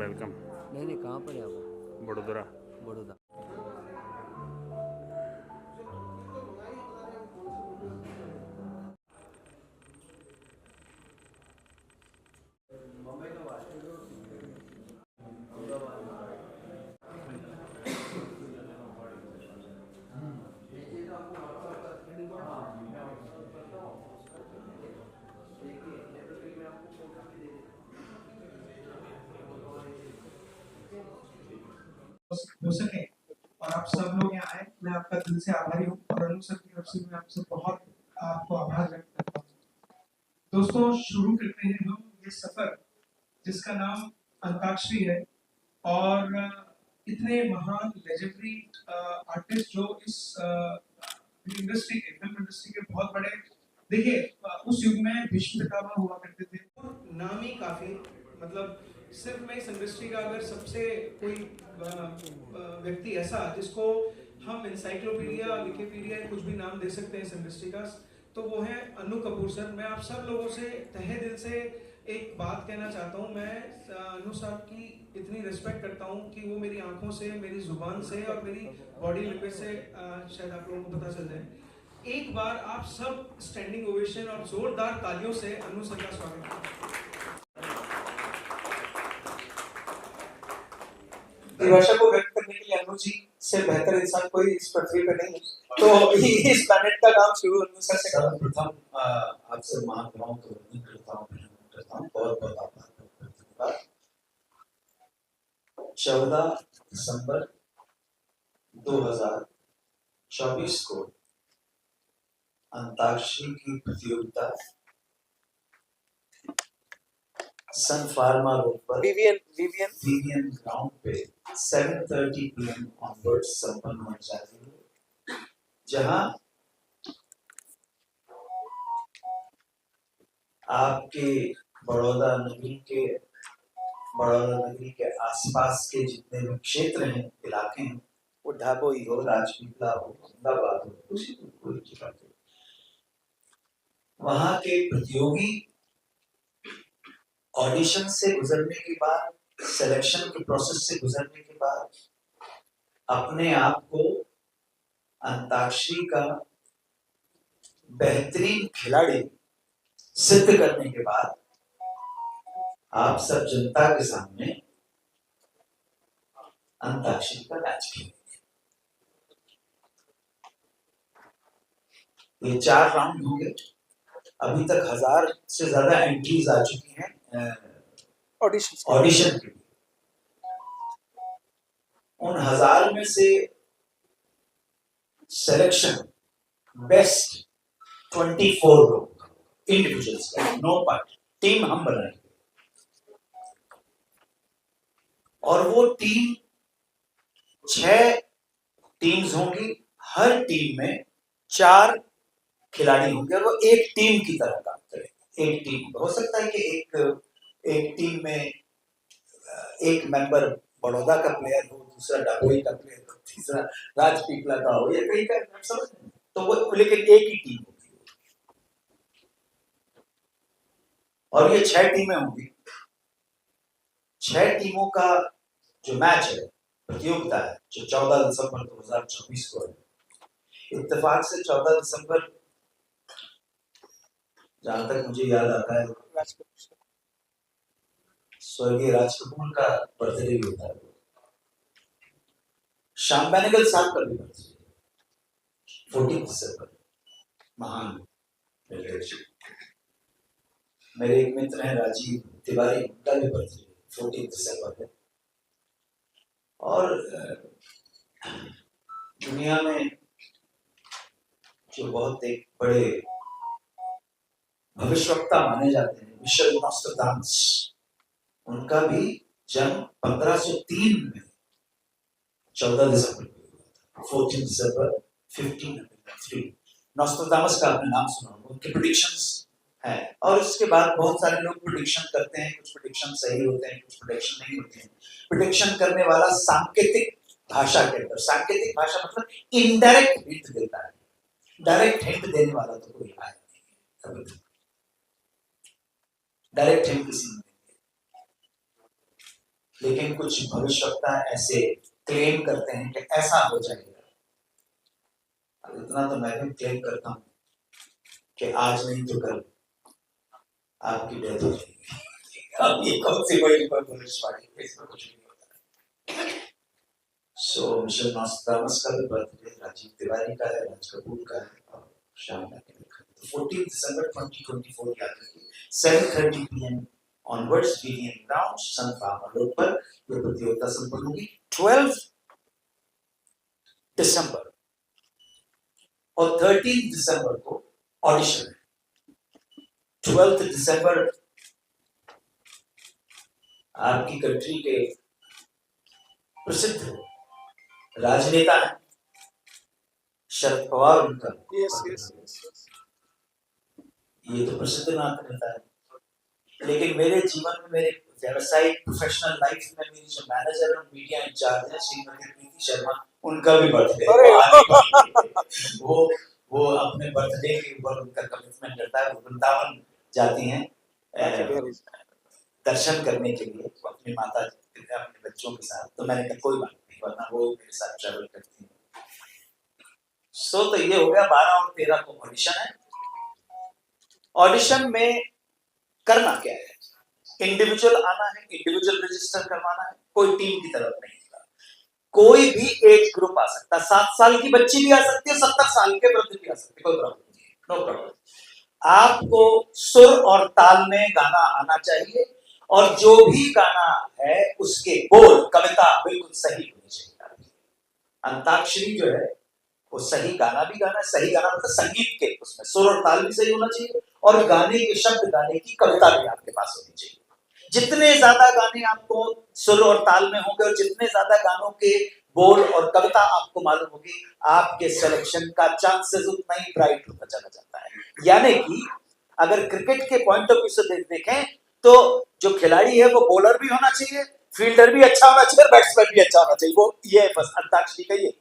Welcome. नहीं नहीं, कहाँ पर है आप? बड़ोदरा। बड़ौदा। हो सके और आप सब लोग यहाँ आए, मैं आपका दिल से आभारी हूँ और अनु सर की तरफ से मैं आपसे बहुत आपको आभार व्यक्त करता हूँ। दोस्तों, शुरू करते हैं हम ये सफर जिसका नाम अंताक्षरी है और इतने महान लेजेंडरी आर्टिस्ट जो इस इंडस्ट्री के फिल्म इंडस्ट्री के बहुत बड़े, देखिए उस युग में भीष्म पितामह हुआ करते थे, नाम ही काफी, मतलब सिर्फ मैं इस इंडस्ट्री का अगर सबसे कोई व्यक्ति ऐसा जिसको हम इंसाइक्लोपीडिया विकिपीडिया कुछ भी नाम दे सकते हैं इस इंडस्ट्री का, तो वो है अनु कपूर सर। मैं आप सब लोगों से तहे दिल से एक बात कहना चाहता हूँ। मैं अनु साहब की इतनी रिस्पेक्ट करता हूँ कि वो मेरी आंखों से, मेरी जुबान से और मेरी बॉडी लैंग्वेज से शायद आप लोगों को पता चल जाए। एक बार आप सब स्टैंडिंग ओवेशन और जोरदार तालियों से अनु सर का स्वागत करें। भाषा को व्यक्त करने के लिए अनु जी से बेहतर इंसान कोई इस पृथ्वी पर नहीं है, तो इस प्लैनेट का काम शुरू अनु सर से। सर्वप्रथम आपसे महानुभावों को वंदन करता हूँ, बहुत बहुत आभार। 14 दिसंबर 2024 को अंताक्षरी की प्रतियोगिता सन फार्मा रोड पर वीवीएन ग्राउंड पे 7:30 PM ऑनवर्ड संपन्न हो जाएगी, जहां आपके बड़ौदा नगरी के आसपास के जितने भी क्षेत्र हैं, इलाके हैं, वो ढाबोई हो, राजपीपला हो, अहमदाबाद हो, उसी कोई जगह पे वहां के प्रतियोगी ऑडिशन से गुजरने के बाद, सिलेक्शन के प्रोसेस से गुजरने के बाद अपने आप को अंताक्षरी का बेहतरीन खिलाड़ी सिद्ध करने के बाद आप सब जनता के सामने अंताक्षरी का मैच खेलेंगे। ये 4 राउंड होंगे। अभी तक 1000 से ज्यादा एंट्रीज आ चुकी हैं ऑडिशन के लिए। उन 1000 में से सिलेक्शन बेस्ट 24 लोग इंडिविजुअल्स का, नो पार्ट, टीम हम बनाएंगे और वो टीम 6 टीम्स होंगी। हर टीम में 4 खिलाड़ी होंगे और वो एक टीम की तरह काम करेंगे। एक टीम हो सकता है कि एक टीम में एक मेंबर बड़ौदा का प्लेयर हो, दूसरा डाकोई का प्लेयर हो, तीसरा राजपीपला का हो या कहीं का, समझ, तो वो लेकिन एक ही टीम होगी और ये 6 टीमें होंगी। 6 टीमों का जो मैच है, प्रतियोगिता है, जो 14 दिसंबर 2024 को है। इत्तेफाक से 14 दिसंबर, जहां तक मुझे याद आता है, स्वर्गीय राज कपूर का बर्थडे भी होता है। श्याम बेनेगल साहब का भी बर्थडे 14 दिसंबर, महान निर्देशक। मेरे एक मित्र हैं राजीव तिवारी, उनका भी बर्थडे 14 दिसंबर है। और दुनिया में जो बहुत एक बड़े भविष्यवक्ता माने जाते हैं, मिशेल नॉस्ट्राडामस, उनका भी जन्म 1503 में 14 दिसंबर 14 दिसंबर 1503। नॉस्ट्राडामस का आपने नाम सुना होगा, उनके प्रेडिक्शंस हैं और उसके बाद बहुत सारे लोग प्रेडिक्शन करते हैं। कुछ प्रेडिक्शन सही होते हैं, कुछ प्रेडिक्शन नहीं होते हैं। प्रेडिक्शन करने वाला सांकेतिक भाषा के अंदर, सांकेतिक भाषा मतलब इनडायरेक्ट हिंट देता है, डायरेक्ट हिंट देने वाला तो कोई आया नहीं है, डायरेक्ट हिंट किसी ने। लेकिन कुछ भविष्यवक्ता ऐसे क्लेम करते हैं कि ऐसा हो जाएगा। अब इतना तो मैं भी क्लेम करता हूं कि आज नहीं तो कल आपकी डेथ हो जाएगी। अब ये कौन सी बड़ी भविष्यवाणी है, इसमें कुछ नहीं होता। सो मिशेल नॉस्ट्राडमस का भी बर्थडे राजीव तिवारी का है, राज कपूर का है और श्याम का है। 14 दिसंबर 2024 याद रखिए 7:30 PM onwards VDN ground सन फार्मा रोड पर यह प्रतियोगिता संपन्न होगी। 12 दिसंबर और 13 दिसंबर को ऑडिशन है। 12 दिसंबर आपकी कंट्री के प्रसिद्ध राजनेता है शरद पवार, उनका ये तो प्रसिद्ध नेता है, लेकिन मेरे जीवन में, मेरे व्यावसायिक प्रोफेशनल लाइफ में मेरी जो मैनेजर और मीडिया इंचार्ज है श्रीमती प्रीति शर्मा, उनका भी बर्थडे वो अपने बर्थडे के ऊपर उनका कमिटमेंट रहता है। वो वृंदावन जाती हैं दर्शन करने के लिए अपनी माता अपने बच्चों के साथ। तो मैंने कहा कोई बात नहीं, वरना वो मेरे साथ ट्रैवल करती हैं। तो ये हो गया 12 और 13 को ऑडिशन है। ऑडिशन में करना क्या है? इंडिविजुअल आना है, इंडिविजुअल रजिस्टर करवाना है, कोई टीम की तरफ नहीं होगा। कोई भी एज ग्रुप आ सकता है, 7 साल की बच्ची भी आ सकती है, 70 साल के वृद्ध भी आ सकते, कोई प्रॉब्लम नहीं, नो प्रॉब्लम। आपको सुर और ताल में गाना आना चाहिए और जो भी गाना है उसके बोल, कविता बिल्कुल सही होनी चाहिए। अंताक्षरी जो है वो सही गाना भी गाना है, सही गाना मतलब संगीत के उसमें सुर और ताल भी सही होना चाहिए और गाने के शब्द, गाने की कविता भी आपके पास होनी चाहिए। जितने ज्यादा गाने आपको सुर और ताल में होंगे और जितने ज्यादा गानों के बोल और कविता आपको मालूम होगी, आपके सिलेक्शन का चांसेस उतना ही ब्राइट होता चला जाता है। यानी कि अगर क्रिकेट के पॉइंट ऑफ व्यू से देखें तो जो खिलाड़ी है वो बॉलर भी होना चाहिए, फील्डर भी अच्छा होना चाहिए, बैट्समैन भी अच्छा होना चाहिए। वो ये बस अंताक्षरी का ये।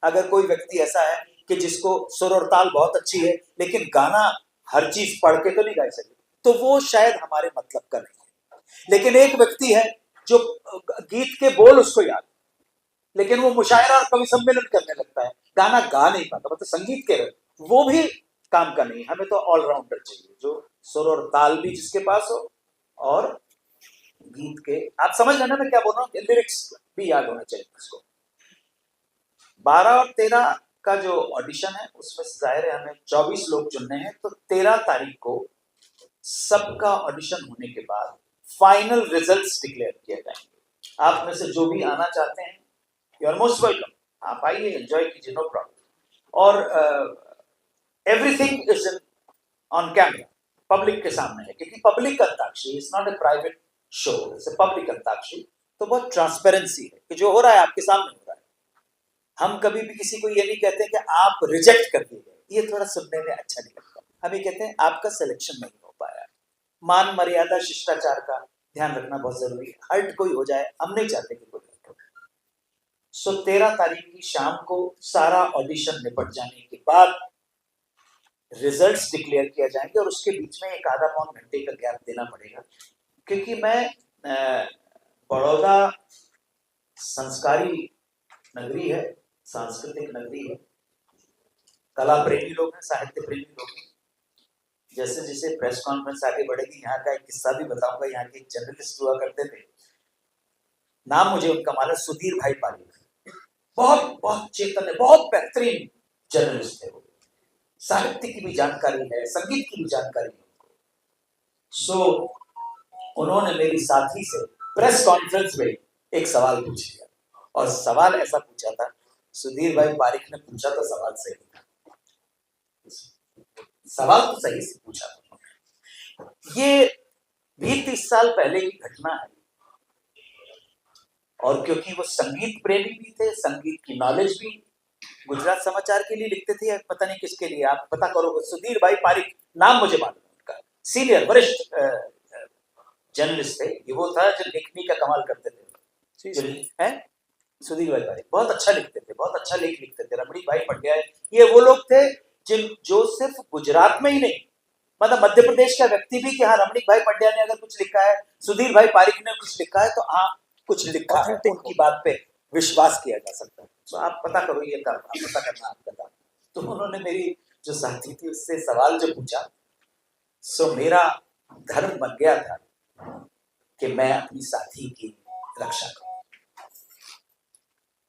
अगर कोई व्यक्ति ऐसा है कि जिसको सुर और ताल बहुत अच्छी है लेकिन गाना हर चीज पढ़ के तो नहीं गा सके, तो वो शायद हमारे मतलब का नहीं है। लेकिन एक व्यक्ति है जो गीत के बोल उसको याद, लेकिन वो मुशायरा और कवि सम्मेलन करने लगता है, गाना गा नहीं पाता, मतलब संगीत के वो भी काम का नहीं। हमें तो ऑलराउंडर चाहिए जो सुर और ताल भी जिसके पास हो और गीत के, आप समझ लेना मैं क्या बोल रहा हूँ, लिरिक्स भी याद होना चाहिए उसको। 12 और 13 का जो ऑडिशन है उसमें जाहिर है हमें 24 लोग चुनने हैं। तो 13 तारीख को सबका ऑडिशन होने के बाद फाइनल रिजल्ट्स डिक्लेयर किए जाएंगे। आप में से जो भी आना चाहते हैं यू आर मोस्ट वेलकम, आप आइए, एंजॉय कीजिए, नो प्रॉब्लम। और everything is on camera, public के सामने है, क्योंकि public antakshari is not a private show, it's a public antakshari. तो बहुत ट्रांसपेरेंसी है कि जो हो रहा है आपके सामने हो रहा है। हम कभी भी किसी को ये नहीं कहते कि आप रिजेक्ट कर दिए, ये थोड़ा सुनने में अच्छा नहीं लगता। हम ये कहते हैं आपका सिलेक्शन नहीं हो पाया। मान मर्यादा शिष्टाचार का ध्यान रखना बहुत जरूरी है। हर्ट कोई हो जाए, हम नहीं चाहते कि कोई हर्ट हो। सो 13 तारीख की शाम को सारा ऑडिशन निपट जाने के बाद रिजल्ट्स डिक्लेयर किया जाएंगे और उसके बीच में एक आधा पौन घंटे का गैप देना पड़ेगा, क्योंकि मैं बड़ौदा संस्कारी नगरी है, सांस्कृतिक नगरी है, कला प्रेमी लोग हैं, साहित्य प्रेमी लोग हैं। जैसे जैसे प्रेस कॉन्फ्रेंस आगे बढ़ेगी, यहाँ का एक किस्सा भी बताऊंगा। यहाँ के एक जर्नलिस्ट हुआ करते थे, नाम मुझे उनका मालूम, सुधीर भाई पारिक। बहुत बहुत चेतन है, बहुत बेहतरीन जर्नलिस्ट है वो। साहित्य की भी जानकारी है, संगीत की भी जानकारी है उनको। सो उन्होंने मेरी साथी से प्रेस कॉन्फ्रेंस में एक सवाल पूछ लिया, और सवाल ऐसा पूछा था, सुधीर भाई पारिक ने पूछा तो सवाल सही था, सवाल तो सही से पूछा था। ये भी 30 साल पहले की घटना है, और क्योंकि वो संगीत प्रेमी भी थे, संगीत की नॉलेज भी, गुजरात समाचार के लिए लिखते थे, पता नहीं किसके लिए, आप पता करोगे। सुधीर भाई पारिक नाम मुझे मालूम है उनका, सीनियर वरिष्ठ जर्नलिस्ट थे। ये वो था जो लिखने का कमाल करते थे, हैं सुधीर भाई पारिक, बहुत अच्छा लिखते थे, बहुत अच्छा लेख लिखते थे। रमणीक भाई पंड्या, ये वो लोग थे जो सिर्फ गुजरात में ही नहीं, मतलब मध्य प्रदेश का व्यक्ति भी कि हाँ रमणीक भाई पंड्या ने अगर कुछ लिखा है, सुधीर भाई पारिक ने कुछ लिखा है, तो हाँ कुछ लिखा है उनकी बात पे विश्वास किया जा सकता है। तो आप पता करो ये काम, आप पता करना आपका काम। तो उन्होंने मेरी जो साथी थी उससे सवाल जो पूछा, सो मेरा धर्म बन गया था कि मैं अपनी साथी की रक्षा करूं।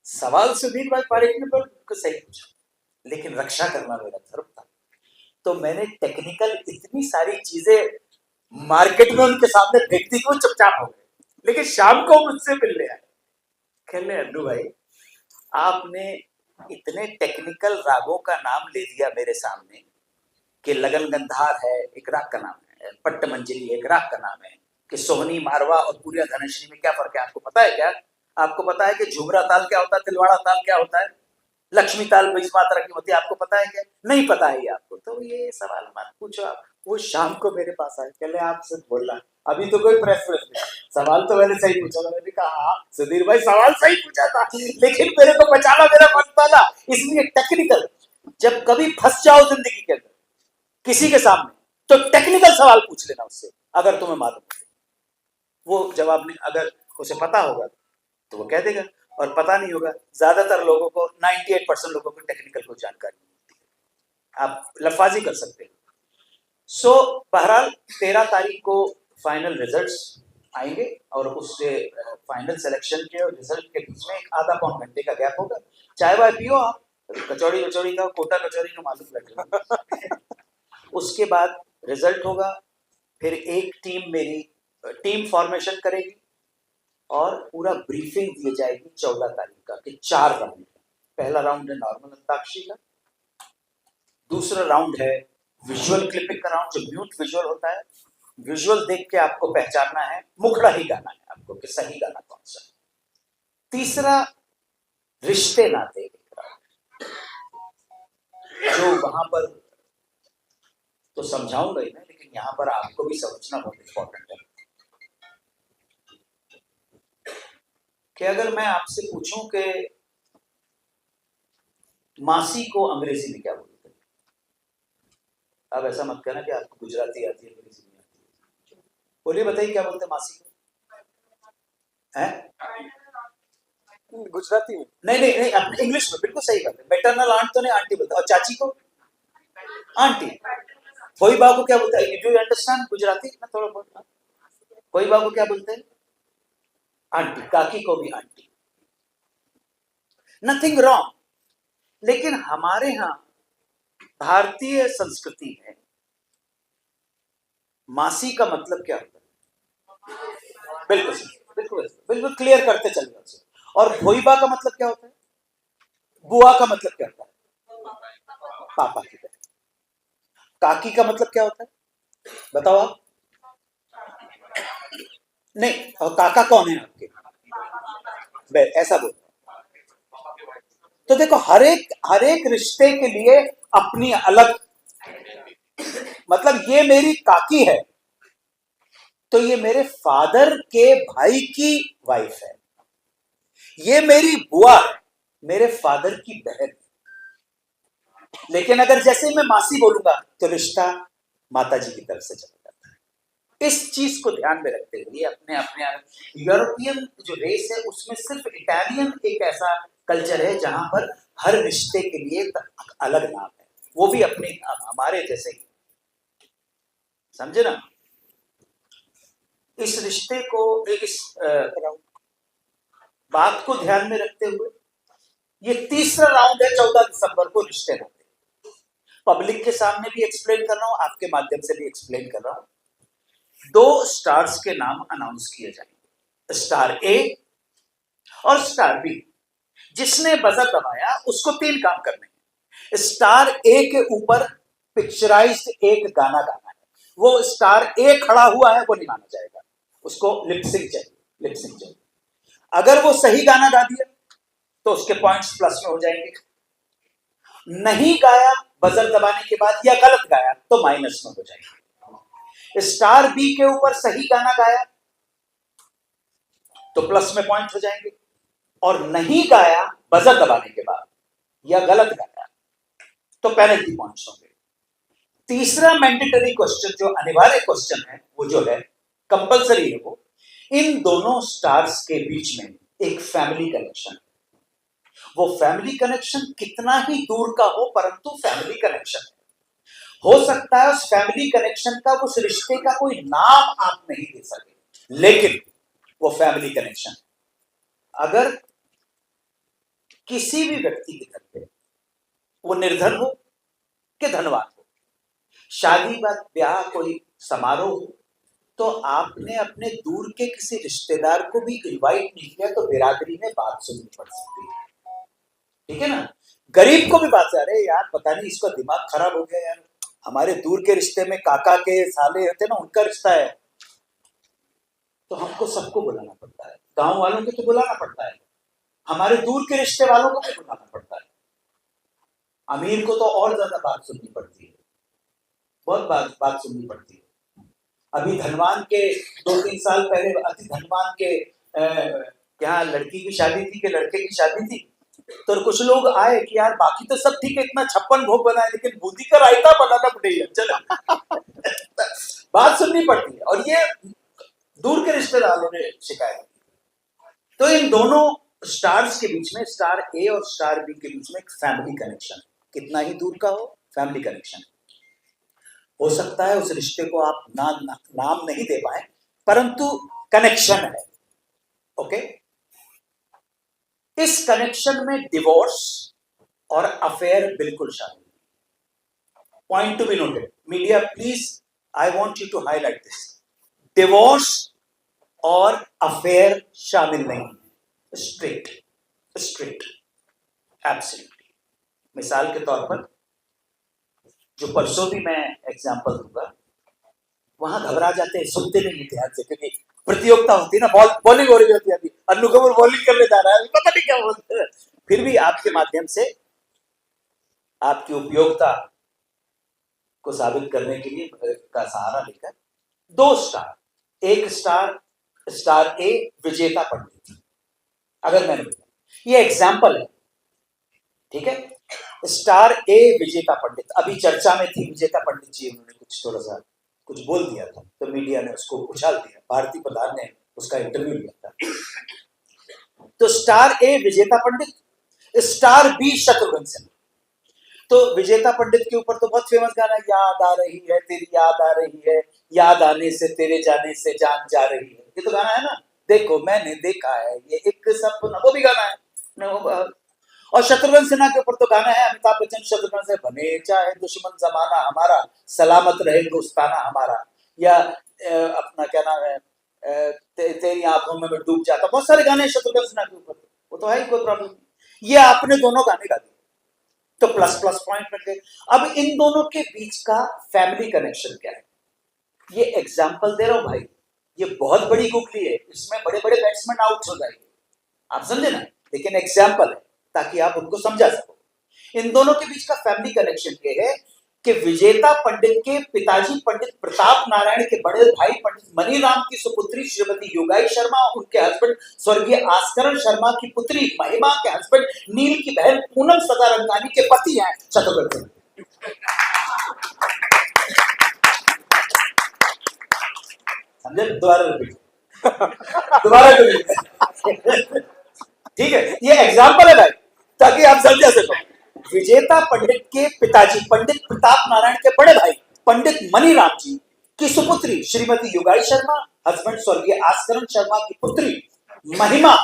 सवाल सुधीर भाई पारेख ने पर सही पूछा, लेकिन रक्षा करना मेरा धर्म था। तो मैंने टेक्निकल इतनी सारी चीजें मार्केट में उनके सामने फेंक दी कि वो चुपचाप हो गए। लेकिन शाम को मुझसे मिलने आए, कहने अन्नू भाई आपने इतने टेक्निकल रागों का नाम ले दिया मेरे सामने कि लगन गंधार है एक राग का नाम है, पट्ट मंजरी एक राग का नाम है, कि सोहनी मारवा और पूरिया धनश्री में क्या फर्क है आपको पता है क्या? आपको पता है कि झुमरा ताल क्या होता है, तिलवाड़ा ताल क्या होता है, लक्ष्मी ताल बीज मात्रा की होती है, आपको पता है क्या? नहीं पता है ये आपको। तो ये सवाल मत पूछो आप। वो शाम को मेरे पास आए, कहले आपसे बोलना अभी तो कोई प्रेफरेंस नहीं, सवाल तो मैंने सही पूछा। मैंने कहा हाँ सुधीर भाई सवाल सही पूछा था, लेकिन मेरे को बचाना मेरा मन था ना, इसलिए टेक्निकल। जब कभी फंस जाओ जिंदगी के अंदर किसी के सामने, तो टेक्निकल सवाल पूछ लेना उससे, अगर तुम्हें मालूम है। वो जवाब नहीं, अगर उसे पता होगा तो वो कह देगा, और पता नहीं होगा। ज्यादातर लोगों को 98% लोगों को टेक्निकल को जानकारी नहीं होती है, आप लफाजी कर सकते हैं। सो बहरहाल 13 तारीख को फाइनल रिजल्ट्स आएंगे और उससे फाइनल सिलेक्शन के और रिजल्ट के बीच में एक आधा पौन घंटे का गैप होगा। चाय वाय पियो आप, कचौड़ी वचौड़ी का, कोटा कचौड़ी का मालूम लगेगा। उसके बाद रिजल्ट होगा, फिर एक टीम मेरी टीम फॉर्मेशन करेगी और पूरा ब्रीफिंग दी जाएगी 14 तारीख का कि 4 राउंड है। पहला राउंड है नॉर्मल अंताक्षरी का, दूसरा राउंड है विजुअल क्लिपिंग का राउंड, जो म्यूट विजुअल होता है। विजुअल देख के आपको पहचानना है, मुखड़ा ही गाना है आपको कि सही गाना कौन सा है। तीसरा रिश्ते नाते, जो वहां पर तो समझाऊंगा ही मैं, लेकिन यहां पर आपको भी समझना बहुत इंपॉर्टेंट है कि अगर मैं आपसे पूछूं कि मासी को अंग्रेजी में क्या बोलते हैं, अब ऐसा मत कहना कि आपको गुजराती आती है अंग्रेजी नहीं आती है। बोलिए बताइए क्या बोलते हैं मासी को? हैं गुजराती में? नहीं नहीं नहीं, अपने इंग्लिश में बिल्कुल सही बात है। मैटरनल आंट तो नहीं, आंटी बोलते। और चाची को आंटी। कोई बा को क्या बोलते हैं? डू यू अंडरस्टैंड गुजराती में थोड़ा बहुत? कोई बा को क्या बोलते हैं? आंटी। काकी को भी आंटी। नथिंग रॉन्ग, लेकिन हमारे यहां भारतीय संस्कृति में मासी का मतलब क्या होता है? बिल्कुल बिल्कुल बिल्कुल क्लियर करते चले जाओ। और भोईबा का मतलब क्या होता है? बुआ का मतलब क्या होता है? पापा की बहन। काकी का मतलब क्या होता है? बताओ आप। नहीं, और काका कौन है आपके? ऐसा बोल। तो देखो हर एक रिश्ते के लिए अपनी अलग, मतलब ये मेरी काकी है तो ये मेरे फादर के भाई की वाइफ है, ये मेरी बुआ है मेरे फादर की बहन। लेकिन अगर जैसे मैं मासी बोलूंगा तो रिश्ता माताजी की तरफ से चला जाता है। इस चीज को ध्यान में रखते हुए अपने अपने यूरोपियन जो रेस है उसमें सिर्फ इटालियन एक ऐसा कल्चर है जहां पर हर रिश्ते के लिए अलग नाम है, वो भी अपने हमारे जैसे ही, समझे ना? इस रिश्ते को, इस बात को ध्यान में रखते हुए ये तीसरा राउंड है 14 दिसंबर को रिश्ते नाते। पब्लिक के सामने भी एक्सप्लेन कर रहा हूं, आपके माध्यम से भी एक्सप्लेन कर रहा हूं। 2 स्टार्स के नाम अनाउंस किए जाएंगे, स्टार ए और स्टार बी। जिसने बजर दबाया उसको 3 काम करने हैं। स्टार ए के ऊपर पिक्चराइज्ड एक गाना गाना है, वो स्टार ए खड़ा हुआ है वो नहीं माना जाएगा, उसको लिपसिंग चाहिए, लिपसिंग चाहिए। अगर वो सही गाना गा दिया तो उसके पॉइंट्स प्लस में हो जाएंगे, नहीं गाया बजर दबाने के बाद या गलत गाया तो माइनस में हो जाएगा। स्टार बी के ऊपर सही गाना गाया तो प्लस में पॉइंट हो जाएंगे, और नहीं गाया बजर दबाने के बाद या गलत गाया तो पेनल्टी पॉइंट्स होंगे। तीसरा मैंडेटरी क्वेश्चन जो अनिवार्य क्वेश्चन है, वो जो है कंपलसरी है, वो इन दोनों स्टार्स के बीच में एक फैमिली कनेक्शन, वो फैमिली कनेक्शन कितना ही दूर का हो परंतु फैमिली कनेक्शन हो सकता है। उस फैमिली कनेक्शन का, उस रिश्ते का कोई नाम आप नहीं दे सके, लेकिन वो फैमिली कनेक्शन, अगर किसी भी व्यक्ति के घर पे, वो निर्धन हो कि धनवान हो, शादी ब्याह कोई समारोह हो, तो आपने अपने दूर के किसी रिश्तेदार को भी इनवाइट नहीं किया तो बिरादरी में बात सुननी पड़ सकती है, ठीक है ना। गरीब को भी बात है, अरे यार पता नहीं इसका दिमाग खराब हो गया यार, हमारे दूर के रिश्ते में काका के साले होते ना, उनका रिश्ता है, तो हमको सबको बुलाना पड़ता है, गांव वालों को तो बुलाना पड़ता है, हमारे दूर के रिश्ते वालों को भी बुलाना पड़ता है। अमीर को तो और ज्यादा बात सुननी पड़ती है, बहुत बात सुननी पड़ती है। अभी धनवान के 2-3 साल पहले अति धनवान के यहाँ लड़की की शादी थी कि लड़के की शादी थी, तो कुछ लोग आए कि यार बाकी तो सब ठीक है, इतना 56 भोग बना है, लेकिन बूंदी का रायता बनाना पड़ेगा, चलो बात सुननी पड़ती है, और ये दूर के रिश्तेदारों ने शिकायत की। तो इन दोनों स्टार्स के बीच में, स्टार ए और स्टार बी के बीच में एक फैमिली कनेक्शन, कितना ही दूर का हो, फैमिली कनेक्शन हो सकता है। उस रिश्ते को आप नाम नहीं दे पाए, परंतु कनेक्शन है, ओके। इस कनेक्शन में डिवोर्स और अफेयर बिल्कुल शामिल, point to be noted. Media please, I want you to highlight this, divorce और अफेयर शामिल नहीं है, स्ट्रेट एब्सोल्युटली। मिसाल के तौर पर, जो परसों भी मैं एग्जांपल दूंगा, वहां घबरा जाते हैं, सुनते नहीं है ध्यान से, क्योंकि प्रतियोगिता होती है ना, बॉलिंग हो रही होती है, अभी अन्नू कपूर बॉलिंग करने जा रहा है, पता नहीं क्या बोलते हैं। फिर भी आपके माध्यम से आपकी उपयोगिता को साबित करने के लिए का सहारा लेकर 2 स्टार, एक स्टार ए विजेता पंडित, अगर मैंने ये एग्जाम्पल है, ठीक है। स्टार ए विजेता पंडित, अभी चर्चा में थी विजेता पंडित जी, उन्होंने थोड़ा सा कुछ बोल दिया था, तो मीडिया ने उसको उछाल दिया, भारतीय प्रधान ने उसका इंटरव्यू लिया था। तो स्टार ए विजेता पंडित, स्टार बी शत्रुघ्न सिन्हा। तो विजेता पंडित के ऊपर तो बहुत फेमस गाना, याद आ रही है तेरी याद आ रही है, याद आने से तेरे जाने से जान जा रही है, ये तो गाना है ना, देखो मैंने देखा है ये एक सपना, वो भी गाना है। और शत्रुघ्न सिन्हा के ऊपर तो गाना है, अमिताभ बच्चन शत्रुघ्न से, बने चाहे दुश्मन जमाना हमारा, सलामत रहे दोस्ताना हमारा, या अपना क्या नाम है, तेरी आंखों में मैं डूब जाता, बहुत सारे गाने शत्रुघ्न सिन्हा के ऊपर, वो तो है ही, कोई प्रॉब्लम नहीं। ये आपने दोनों गाने गा दिए तो प्लस पॉइंट मिल गए। अब इन दोनों के बीच का फैमिली कनेक्शन क्या है, ये एग्जाम्पल दे रहा हूं भाई, ये बहुत बड़ी गुगली है, इसमें बड़े बड़े बैट्समैन आउट हो जाएंगे, आप समझे ना, लेकिन एग्जाम्पल है ताकि आप उनको समझा सको। इन दोनों के बीच का फैमिली कनेक्शन ये है कि विजेता पंडित के पिताजी पंडित प्रताप नारायण के बड़े भाई पंडित मनीराम की सुपुत्री श्रीमती योगाई शर्मा, उनके हस्बैंड स्वर्गीय आस्करण शर्मा की पुत्री महिमा के हस्बैंड नील की बहन पूनम सदारंगानी के पति हैं शत्रुघ्न सिन्हा। समझे? दोबारा ठीक है, ये एग्जाम्पल है भाई, ताकि आप समझ सको। विजेता पंडित के पिताजी पंडित प्रताप नारायण के बड़े भाई पंडित मनीराम जी की सुपुत्री श्रीमती योगाई शर्मा, हस्बैंड स्वर्गीय आस्करण शर्मा की पुत्री महिमा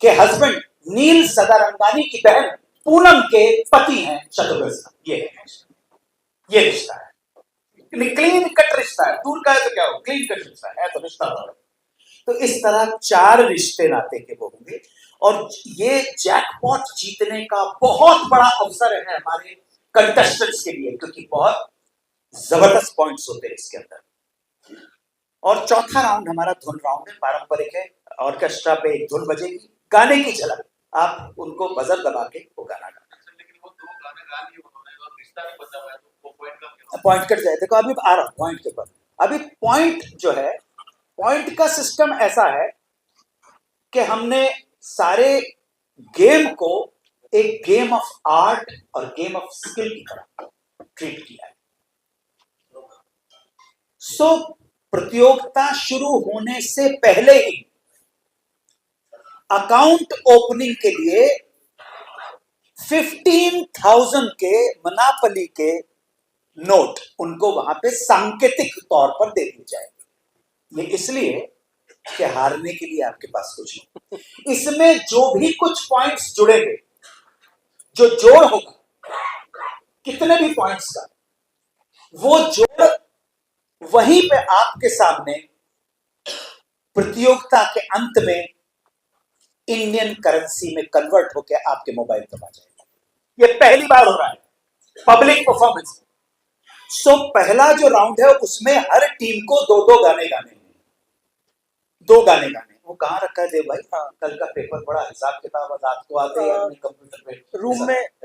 के हस्बैंड नील सदारंगानी की बहन पूनम के पति हैं शत्रुघ्न सिन्हा। ये रिश्ता है, क्लीन कट रिश्ता है, दूर का है तो क्या हो, क्लीन कट रिश्ता है तो रिश्ता है। तो इस तरह 4 रिश्ते नाते के वो होंगे, और ये जैकपॉट जीतने का बहुत बड़ा अवसर है हमारे कंटेस्टेंट्स के लिए, क्योंकि बहुत जबरदस्त पॉइंट्स होते हैं इसके अंदर। और चौथा राउंड हमारा धुन राउंड है, पारंपरिक है, ऑर्केस्ट्रा पे एक धुन बजेगी, गाने की झलक, आप उनको बजर दबा के वो गाना गाना। लेकिन वो 2 गाने गा लिए उन्होंने और रिश्ता भी बचा हुआ है, तो वो पॉइंट कट जाए। देखो अभी आ रहा पॉइंट के ऊपर, अभी पॉइंट जो है, पॉइंट का सिस्टम ऐसा है कि हमने सारे गेम को एक गेम ऑफ आर्ट और गेम ऑफ स्किल की तरह ट्रीट किया है। सो प्रतियोगिता शुरू होने से पहले ही अकाउंट ओपनिंग के लिए 15,000 के मनापली के नोट उनको वहां पे सांकेतिक तौर पर दे दी जाएगी। ये इसलिए कि हारने के लिए आपके पास कुछ नहीं। इसमें जो भी कुछ पॉइंट्स जुड़ेंगे, जो जोड़ होगा कितने भी पॉइंट्स का, वो जोड़ वहीं पे आपके सामने प्रतियोगिता के अंत में इंडियन करेंसी में कन्वर्ट होकर आपके मोबाइल पर आ जाएगा। ये पहली बार हो रहा है पब्लिक परफॉर्मेंस। सो पहला जो राउंड है उसमें हर टीम को दो दो गाने गाने, दो गाने गाने। वो कहाँ रखा है देव भाई? हाँ, कल का पेपर पढ़ा, हिसाब किताब रात को आते हैं अपने कंप्यूटर पे,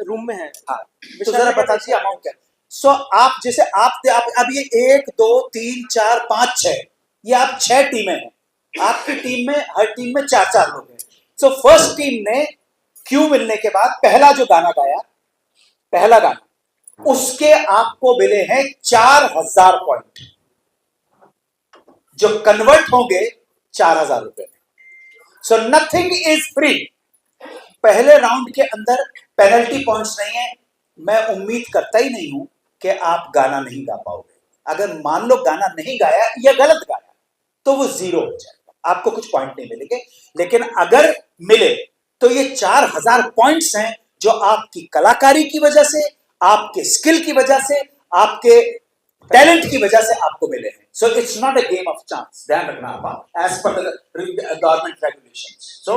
रूम में है। हाँ, तो जरा बता दीजिए अमाउंट क्या। सो आप जैसे आप अब ये 1 2 3 4 5 6, ये आप 6 टीमें हैं। आपकी टीम में, हर टीम में 4-4 लोग हैं। सो फर्स्ट टीम ने क्यू मिलने के बाद पहला जो गाना गाया, पहला गाना, उसके आपको मिले हैं 4,000 पॉइंट, जो कन्वर्ट होंगे 4,000 रुपए में। So nothing is free. पहले राउंड के अंदर पेनल्टी पॉइंट्स नहीं है। मैं उम्मीद करता ही नहीं हूं कि आप गाना नहीं गा पाओगे। अगर मान लो गाना नहीं गाया या गलत गाया तो वो 0 हो जाएगा, आपको कुछ पॉइंट नहीं मिलेंगे। लेकिन अगर मिले तो ये 4,000 पॉइंट्स हैं जो आपकी कलाकारी की वजह से, आपके स्किल की वजह से, आपके टैलेंट की वजह से आपको मिले हैं। So it's not a game of chance, ध्यान रखना आप, एज पर गवर्नमेंट रेगुलेशंस। सो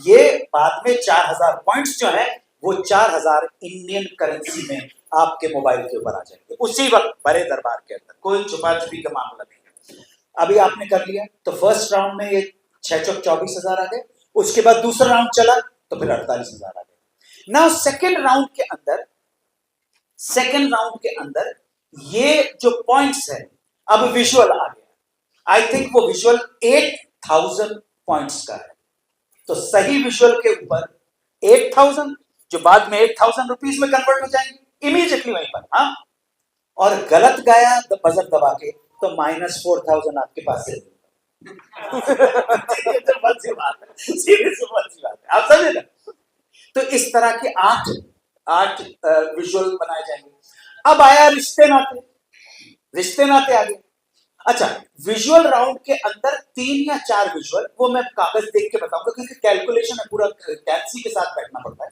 ये बाद में 4,000 पॉइंट्स जो है वो 4,000 इंडियन करेंसी में आपके मोबाइल के ऊपर आ जाएंगे उसी वक्त बड़े दरबार के अंदर। कोई छुपा छुपी का मामला नहीं है। अभी आपने कर लिया तो फर्स्ट राउंड में ये 6 चौक 24,000 आ गए। उसके बाद दूसरा राउंड चला तो फिर 48,000 आ गए। नाउ सेकेंड राउंड के अंदर ये जो पॉइंट्स है, अब विजुअल आ गया। आई थिंक वो विजुअल 8,000 पॉइंट्स का है। तो सही विजुअल के ऊपर 8,000, जो बाद में 8,000 रुपीज में कन्वर्ट हो जाएंगे इमीडिएटली वहीं पर। हाँ, और गलत गाया तो बजट दबा के तो -4,000 आपके पास है। आप समझे ना? तो इस तरह के 8 विजुअल बनाए जाएंगे। अब आया रिश्ते नाते आ गए। अच्छा, विजुअल राउंड के अंदर 3 या 4 विजुअल, वो मैं कागज देख के बताऊंगा क्योंकि कैलकुलेशन है, पूरा कैलसी के साथ बैठना पड़ता है।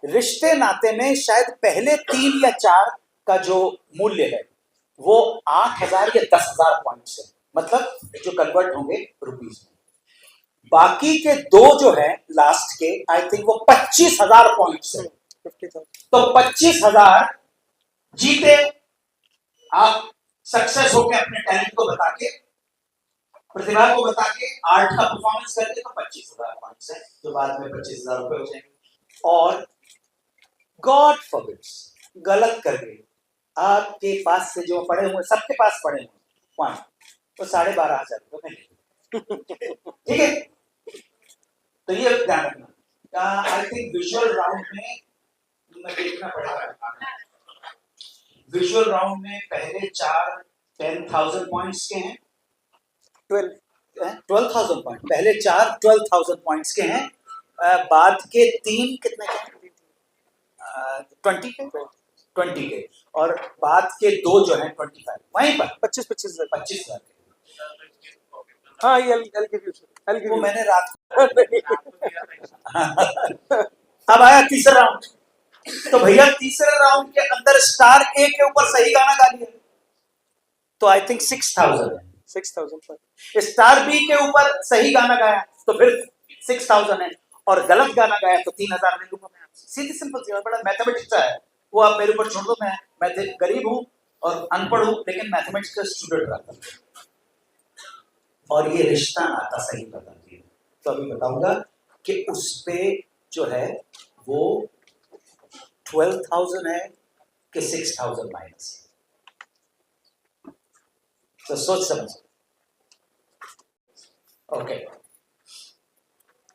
रिश्ते नाते में शायद पहले 3 या 4 का जो मूल्य है वो 8,000 या 10,000 पॉइंट्स है, मतलब जो कन्वर्ट होंगे रुपीज में। बाकी के 2 जो है लास्ट के, आई थिंक वो 25,000 पॉइंट्स है। तो 25,000 जीते आप, सक्सेस होकर अपने टैलेंट को बता के, प्रतिभा को बता के, आर्ट का परफॉर्मेंस करके, तो 25,000 पॉइंट्स है जो बाद में 25,000 रुपए हो जाएंगे। और गॉड फॉरबिड्स गलत कर गए, आपके पास से जो पड़े हुए, सबके पास पड़े हुए पॉइंट, तो 12,500 रुपए मिलेंगे। ठीक है, तो ये ध्यान रखना। आई थिंक विजुअल राउंड में देखना पड़ेगा। विजुअल राउंड में पहले 4 10,000 पॉइंट्स के हैं, 12,000 पॉइंट, पहले 4 12,000 पॉइंट्स के हैं। बाद के 3 कितने के? 20 के, और बाद के 2 जो हैं 25, वहीं पर 25,000 के। हाँ, I'll give वो you. मैंने रात अब आया तीसरा राउंड। तो भैया तीसरे राउंड के अंदर स्टार ए के ऊपर सही गाना गा लिया तो आई थिंक 6,000 है। 6,000 स्टार बी के ऊपर सही गाना गाया तो फिर 6,000 है, और गलत गाना गाया तो 3,000 ले लूंगा मैं। सीधी सिंपल सी बात, बड़ा मैथमेटिक्स है वो, आप मेरे ऊपर छोड़ दो। मैं गरीब हूं और अनपढ़ हूं, लेकिन मैथमेटिक्स का स्टूडेंट रहा था, और ये रिश्ता नाता सही बता दिया। तो अभी बताऊंगा कि उस पे जो है वो 12,000 है कि 6,000 माइनस है। तो सोच समझ। Okay,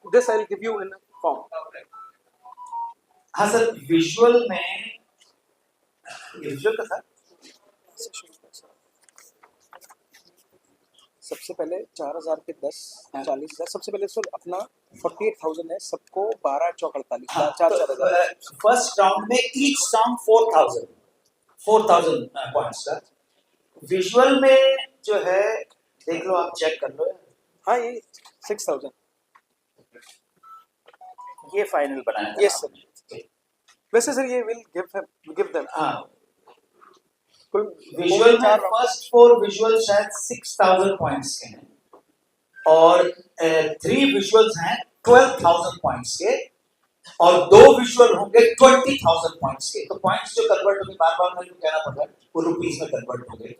This I'll give you in a form. हाँ सर, विजुअल में विजुअल का था सबसे पहले 4,000 के 10 40,000 सबसे पहले सर अपना 48,000 है सबको 12 चौक 48 हाँ, 4,000 फर्स्ट राउंड में ईच सॉन्ग 4,000 पॉइंट्स का। विजुअल में जो है देख लो, आप चेक कर लो। हाँ ये 6,000 ये फाइनल बनाया यस सर। वैसे सर ये विल गिव देम हाँ, कुल विजुअल में फर्स्ट 4 विजुअल शायद 6,000 पॉइंट्स के हैं और 3 विजुअल्स हैं 12,000 पॉइंट्स के और 2 विजुअल होंगे 20,000 पॉइंट्स के। तो पॉइंट्स जो कन्वर्ट होंगे, बार बार मैं कहना पड़ रहा है, वो रुपीस में कन्वर्ट होंगे।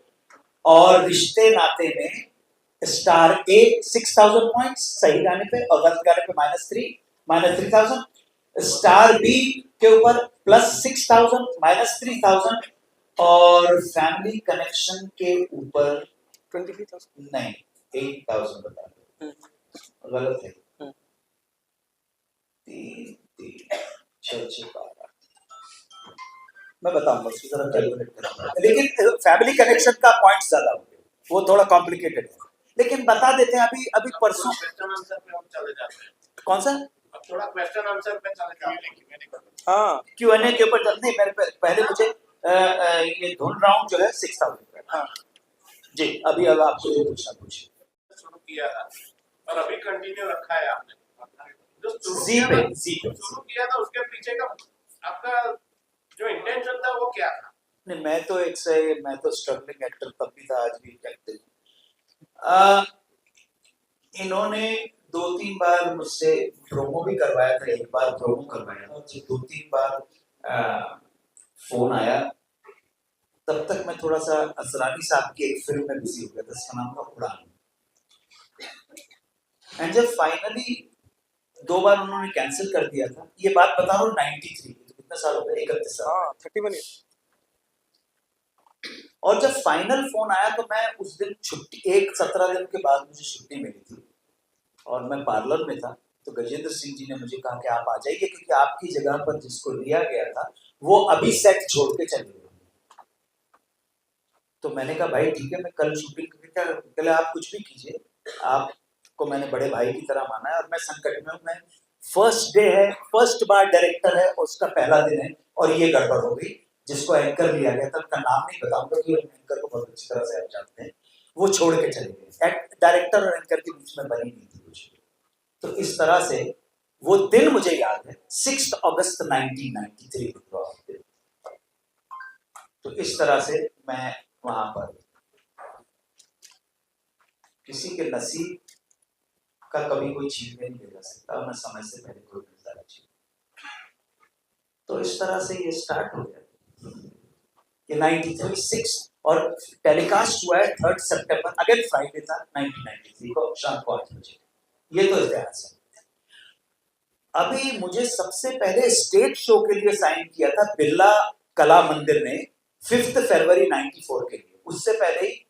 और रिश्ते नाते में स्टार ए 6,000 पॉइंट्स सही गाने पे और गलत गाने पे -3,000। स्टार बी के ऊपर +6,000 -3,000 और फैमिली कनेक्शन के ऊपर 23,000 नहीं 8,000 बता दो, गलत है। 3 3 6 6 12 मैं बताऊंगा उसकी तरह कैलकुलेट करूंगा, लेकिन फैमिली कनेक्शन का पॉइंट ज्यादा होंगे, वो थोड़ा कॉम्प्लिकेटेड है, लेकिन बता देते हैं। अभी परसों क्वेश्चन आंसर पे हम चले जाते हैं। कौन सा अब थोड़ा क्वेश्चन आंसर पे चले जाते हैं। हाँ Q&A के ऊपर नहीं, मेरे पहले मुझे ये धुन राउंड जो है 6,000 का। हाँ जी अभी अब आपको जो पूछना पूछिए। शुरू किया था और अभी कंटिन्यू रखा है आपने। जो शुरू जी किया पे था- जी पे शुरू किया था उसके पीछे का आपका जो इंटेंशन था वो क्या था? नहीं, मैं तो स्ट्रगलिंग एक्टर तब भी था, आज भी एक्टर हूं। इन्होंने 2-3 बार मुझसे प्रोमो भी करवाया था, एक बार प्रोमो करवाया था, और जब 2-3 बार फोन आया तब तक मैं थोड़ा सा असरानी साहब की एक फिल्म में बिजी हो गया था, इसका नाम था उड़ान। एंड जब फाइनली 2 बार उन्होंने कैंसिल कर दिया था, ये बात बता रहा हूँ 93 की, तो कितने साल हो गए, 31 साल। हाँ 31 years और जब फाइनल फोन आया तो मैं उस दिन छुट्टी, 17 दिन के बाद मुझे छुट्टी मिली थी और मैं पार्लर में था, तो गजेंद्र सिंह जी ने मुझे कहा कि आप आ जाइए, क्योंकि आपकी जगह पर जिसको लिया गया था वो अभी सेट छोड़ के चले गए। तो मैंने कहा भाई ठीक है, मैं कल शूटिंग करके, आप कुछ भी कीजिए, आपको मैंने बड़े भाई की तरह माना है और मैं संकट में हूँ। मैं फर्स्ट डे है, फर्स्ट बार डायरेक्टर है, उसका पहला दिन है और ये गड़बड़ हो गई। जिसको एंकर लिया गया था, उनका नाम नहीं बताऊंगा कि एंकर को बहुत अच्छी तरह से आप जानते हैं, वो छोड़ के चले गए। डायरेक्टर और एंकर के बीच में बनी नहीं थी कुछ। तो इस तरह से वो दिन मुझे याद है, 6 अगस्त 1993। तो इस तरह से मैं वहां पर, किसी के नसीब का कभी कोई छीनने नहीं दे सकता, मैं समय से पहले कोई नजर छीन। तो इस तरह से ये स्टार्ट हो गया। ये 93 और टेलीकास्ट हुआ है 3 सितंबर, अगेन फ्राइडे था, 1993 को शाम को 8 बजे। ये तो इतिहास है। अभी मुझे सबसे पहले स्टेज शो के लिए साइन किया था बिरला कला मंदिर ने 5 फरवरी 94 के लिए। उससे पहले ही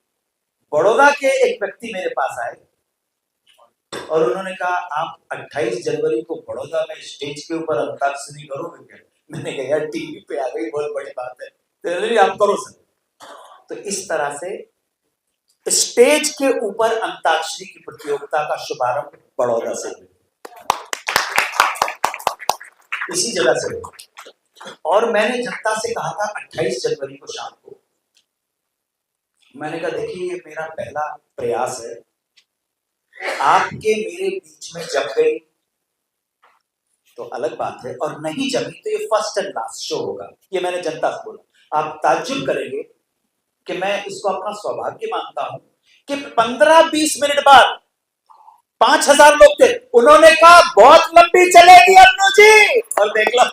बड़ौदा के एक व्यक्ति मेरे पास आए और उन्होंने कहा आप 28 जनवरी को बड़ौदा में स्टेज के ऊपर अंताक्षरी करोगे क्या? मैंने कहा यार टीवी पे आ गई, बहुत बड़ी बात है, तो आप करो सर। तो इस तरह से स्टेज के ऊपर अंताक्षरी की प्रतियोगिता का शुभारंभ बड़ौदा से हुआ, इसी जगह से हुआ। और मैंने जनता से कहा था 28 जनवरी को शाम को, मैंने कहा देखिए ये मेरा पहला प्रयास है, आपके मेरे बीच में जम गई तो अलग बात है, और नहीं जमी तो ये फर्स्ट एंड लास्ट शो होगा। ये मैंने जनता से बोला। आप ताज्जुब करेंगे कि मैं इसको अपना सौभाग्य मानता हूं कि 15-20 मिनट बाद 5,000 लोग थे, उन्होंने कहा बहुत लंबी चलेगी अन्नू जी, और देख लो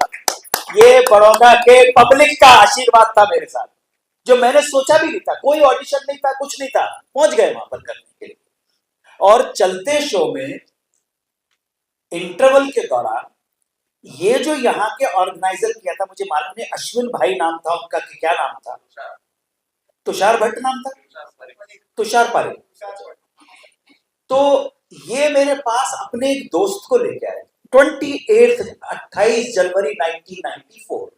ये बड़ौदा के पब्लिक का आशीर्वाद था मेरे साथ, जो मैंने सोचा भी नहीं था। कोई ऑडिशन नहीं था, कुछ नहीं था, पहुंच गए वहां पर करने के लिए। और चलते शो में इंटरवल के दौरान ये जो यहाँ के ऑर्गेनाइजर किया था, मुझे मालूम नहीं, अश्विन भाई नाम था उनका कि क्या नाम था, तुषार भट्ट नाम था, तुषार पारेख। तो ये मेरे पास अपने एक दोस्त को लेके आए 28 जनवरी 1994।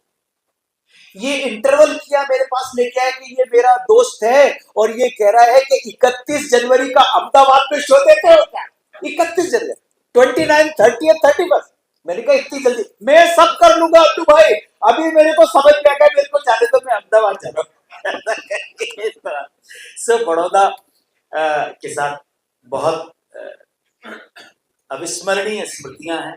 ये इंटरवल किया मेरे पास लेके आया कि ये मेरा दोस्त है और ये कह रहा है कि 31 जनवरी का अहमदाबाद में शो देते हो क्या? 31 जनवरी, 29, 30, 31। मैंने कहा इतनी जल्दी मैं सब कर लूंगा अब्दू भाई, अभी मेरे को समझ में आ गया, मेरे को जाने दो, मैं अहमदाबाद जा रहा हूँ। सो बड़ौदा के साथ बहुत अविस्मरणीय स्मृतियां हैं।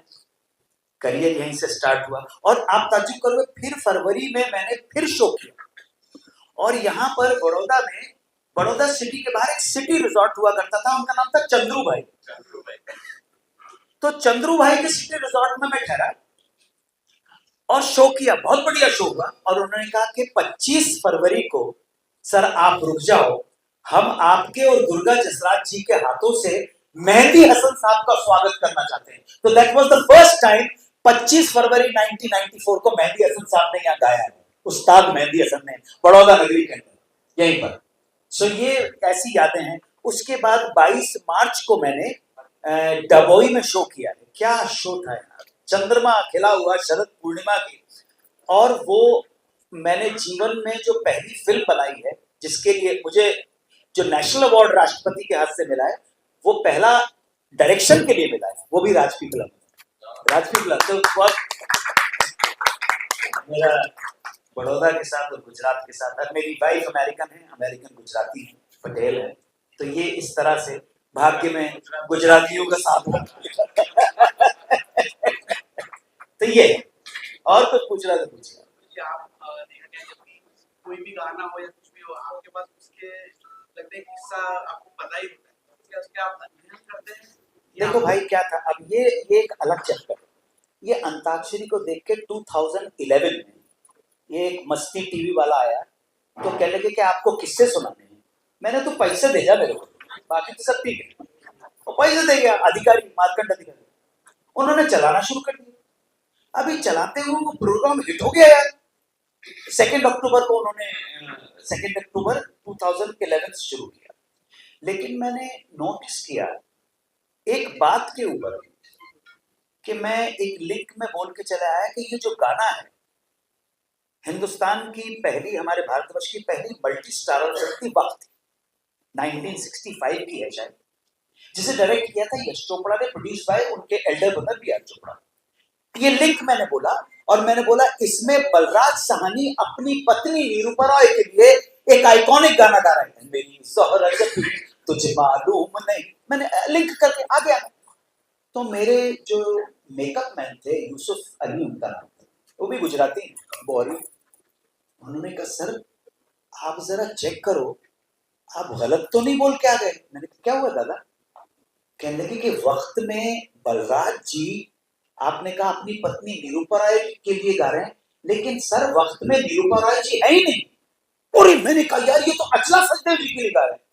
करियर यहीं से स्टार्ट हुआ और आप ताज्जुब करोगे, फिर फरवरी में मैंने फिर शो किया और यहाँ पर बड़ौदा में, बड़ौदा सिटी के बाहर एक सिटी रिजॉर्ट हुआ करता था, उनका नाम था चंद्रू भाई। तो चंद्रू भाई के सिटी रिजॉर्ट में मैं ठहरा और शो किया, बहुत बढ़िया शो हुआ। और उन्होंने कहा कि 25 फरवरी को सर आप रुक जाओ, हम आपके और दुर्गा जसराज जी के हाथों से मेहंदी हसन साहब का स्वागत करना चाहते हैं। तो that was the first time 25 फरवरी 1994 को मेहंदी हसन साहब ने यहाँ गाया है, उस्ताद मेहंदी हसन ने, बड़ौदा नगरी के अंदर यहीं पर। सो ये ऐसी यादें हैं। उसके बाद 22 मार्च को मैंने डबोई में शो किया है। क्या शो था यार, चंद्रमा खिला हुआ शरद पूर्णिमा की। और वो मैंने जीवन में जो पहली फिल्म बनाई है, जिसके लिए मुझे जो नेशनल अवार्ड राष्ट्रपति के हाथ से मिला है, वो पहला डायरेक्शन के लिए मिला है, वो भी राजपी फिल्म। राजपी फिल्म तो बहुत मेरा बड़ौदा के साथ और गुजरात के साथ है। मेरी वाइफ अमेरिकन है, अमेरिकन गुजराती है, पटेल है। तो ये इस तरह से भाग्य में गुजरातियों का साथ हो। तो ये और कुछ पूछ रहा था, पूछ रहा। आप देखा गया जब भी कोई भी गाना हो या कुछ भी हो, आपके पास उसके लगता है किस्सा आपको पता ही होता है, क्या उसके आप अध्ययन करते हैं? देखो भाई क्या था, अब ये एक अलग चैप्टर है। ये अंताक्षरी को देख के 2011 में ये एक मस्ती टीवी वाला आया, तो कहने लगे कि आपको किससे सुनाने हैं। मैंने तो पैसे भेजा मेरे को, बाकी तो सब ठीक है। और पैसे दे गया अधिकारी, मार्कंड अधिकारी, उन्होंने चलाना शुरू कर दिया। अभी चलाते हुए वो प्रोग्राम हिट हो गया यार। 2 अक्टूबर को उन्होंने 2 अक्टूबर 2011 से शुरू किया। लेकिन मैंने नोटिस किया एक बात के ऊपर कि मैं एक लिंक में बोल के चला आया कि ये जो गाना है, हिंदुस्तान की पहली, हमारे भारतवर्ष की पहली मल्टी स्टारर फिल्म थी वक्त, 1965 की है शायद, जिसे डायरेक्ट किया था यश चोपड़ा ने, प्रोड्यूस बाय उनके elder brother B R Chopra. ये लिंक मैंने बोला और मैंने बोला इसमें बलराज साहनी अपनी पत्नी निरूपा रॉय के लिए एक आइकॉनिक गाना गा रहे हैं, मेरी सोहरत तुझे मालूम नहीं। मैंने लिंक करके आ गया। तो मेरे जो मेकअप मैन थे, यूसुफ अली उनका नाम था, वो भी गुजराती बोरी, उन्होंने कहा सर आप जरा चेक करो, आप गलत तो नहीं बोल के आ गए। मैंने कहा क्या हुआ दादा? कहने लगे कि वक्त में बलराज जी, आपने कहा अपनी पत्नी निरूपा राय के लिए गा रहे हैं, लेकिन सर वक्त में निरूपा राय जी है ही नहीं। और मैंने कहा यार ये तो अचला सचदेव जी के लिए गा रहे हैं।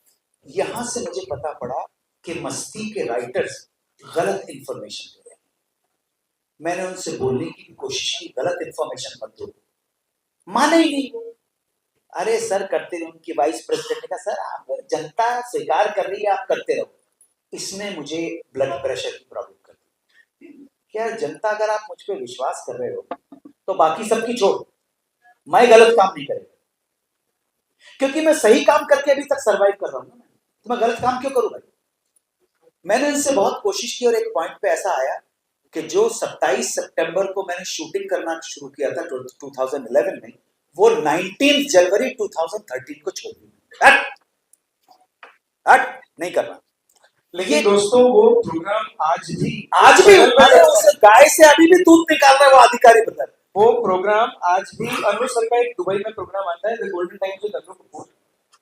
यहां से मुझे पता पड़ा कि मस्ती के राइटर्स गलत इंफॉर्मेशन दे रहे हैं। मैंने उनसे बोलने की भी कोशिश की, गलत इंफॉर्मेशन मत दो, माने ही नहीं। अरे सर करते रहे। उनकी वाइस प्रेसिडेंट ने कहा सर आप, जनता स्वीकार कर रही है, आप करते रहो। इसने मुझे ब्लड प्रेशर की प्रॉब्लम कर दी। क्या जनता, अगर आप मुझ पर विश्वास कर रहे हो तो बाकी सबकी छोड़, मैं गलत काम नहीं करेगा, क्योंकि मैं सही काम करके अभी तक सरवाइव कर रहा हूं ना, तो मैं गलत काम क्यों करूं भाई? मैंने इनसे बहुत कोशिश की और एक पॉइंट पे ऐसा आया कि जो 27 सितंबर को मैंने शूटिंग करना शुरू किया था 2011 में, वो 19 जनवरी 2013 को छोड़ दी। हट नहीं करना। लेकिन दोस्तों वो प्रोग्राम आज भी अरे उस गाय से अभी भी दूध निकाल रहा है वो अधिकारी बता। वो प्रोग्राम आज भी, अनु सर का एक दुबई में प्रोग्राम आता है द गोल्डन टाइम्स विद अनु कपूर,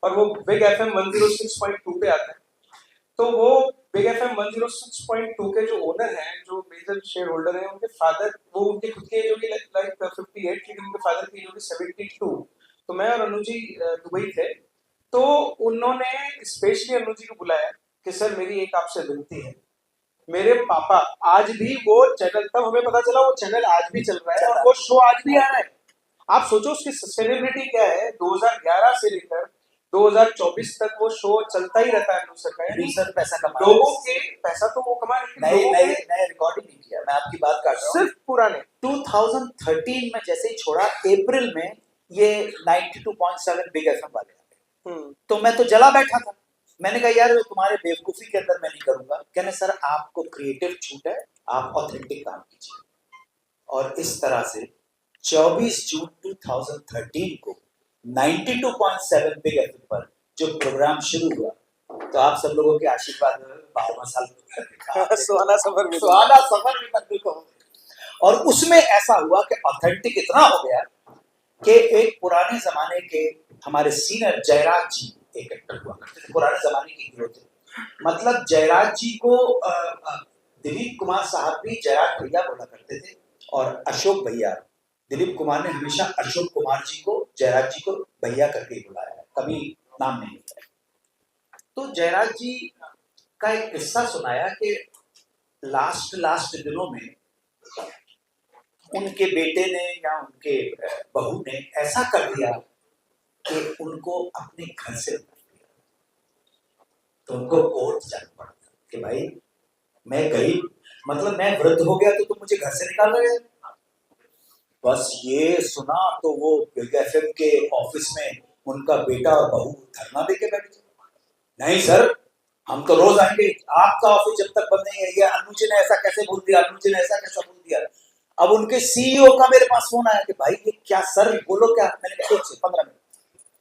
और वो बिग एफएम 106.2 पे आता है। तो वो बिग एफएम 106.2 के जो ओनर हैं, जो मेजर शेयर होल्डर हैं, उनके फादर, वो उनके खुद के जो कि लाइक 58, लेकिन उनके फादर की जो कि 72। तो मैं और अनु जी दुबई थे, तो उन्होंने स्पेशली अनु जी को बुलाया कि सर मेरी एक आपसे विनती है। मेरे पापा आज भी वो चैनल, तब हमें पता चला वो चैनल आज भी चल रहा है और वो शो आज भी आ रहा है। आप सोचो उसकी सस्टेनेबिलिटी क्या है। 2011 से लेकर 2024 तक वो शो चलता ही रहता है। सर पैसा कमा, लोगों के पैसा तो वो कमा, नए रिकॉर्डिंग नहीं किया। मैं आपकी बात कर रहा हूँ सिर्फ पुराने। 2013 में जैसे ही छोड़ा, अप्रैल में ये 92.7 बिग एफएम वाले आ गए। तो मैं तो जला बैठा था। मैंने कहा यार तुम्हारे बेवकूफी के अंदर मैं नहीं करूंगा। कहने सर आपको क्रिएटिव छूट है, आप ऑथेंटिक काम कीजिए। और इस तरह से 24 जून 2013 को 92.7 बिग एफएम पर जो प्रोग्राम शुरू हुआ, तो आप सब लोगों के आशीर्वाद 12वां साल सुहाना सफर में सुहाना सफर भी मंदिर को। और उसमें ऐसा हुआ कि ऑथेंटिक इतना हो गया कि एक पुराने जमाने के हमारे सीनियर जयराज जी एक एक्टर हुआ करते थे, पुराने जमाने के हीरो थे। मतलब जयराज जी को दिलीप कुमार साहब भी जयराज भैया बोला करते थे, और अशोक भैया, दिलीप कुमार ने हमेशा अशोक कुमार जी को, जयराज जी को भैया करके ही बुलाया है, कभी नाम नहीं लिया। तो जयराज जी का एक किस्सा सुनाया कि लास्ट दिनों में उनके बेटे ने या उनके बहू ने ऐसा कर दिया कि उनको अपने घर से निकाल दिया। तो उनको कोर्ट जाना पड़ा कि भाई मैं गरीब, मतलब मैं वृद्ध हो गया तो तुम मुझे घर से निकाल रहे हो। बस ये सुना तो वो बिग एफएम के ऑफिस में उनका बेटा और बहू धरना देके बैठ गए। नहीं सर, हम तो रोज आएंगे, आपका ऑफिस जब तक बंद नहीं है। ये अन्नू जी ने ऐसा कैसे बोल दिया, अन्नू जी ने ऐसा कैसा बोल दिया। अब उनके सीईओ का मेरे पास फोन आया कि भाई ये क्या सर, बोलो क्या। मैंने कहा 1 से 15 मिनट।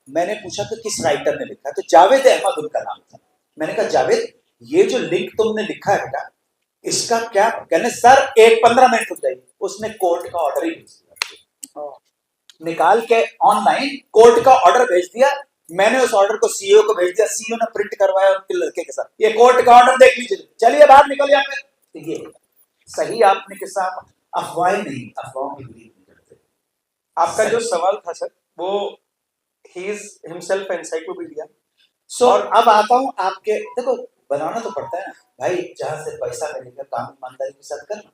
मैंने पूछा कि किस राइटर ने लिखा, तो जावेद अहमद उनका नाम था। मैंने कहा जावेद, ये जो लिंक तुमने लिखा है बेटा, इसका क्या। कहने सर 15 मिनट रुक जाइए। उसने कोर्ट का ऑर्डर ही भेज दिया, निकाल के ऑनलाइन कोर्ट का ऑर्डर भेज दिया। मैंने उस ऑर्डर को सीईओ को भेज दिया, सीईओ ने प्रिंट करवाया उनके लड़के के साथ, ये कोर्ट का ऑर्डर देख लीजिए, चलिए बाहर निकल यहाँ पे। तो ये सही आपने के साथ अफवाहें नहीं, अफवाहों की बिलीव नहीं करते। आपका जो सवाल था सर, वो ही इज हिमसेल्फ एनसाइक्लोपीडिया। सो अब आता हूँ आपके, देखो बनाना तो पड़ता है ना भाई, जहां से पैसा मिलेगा काम ईमानदारी के साथ करना।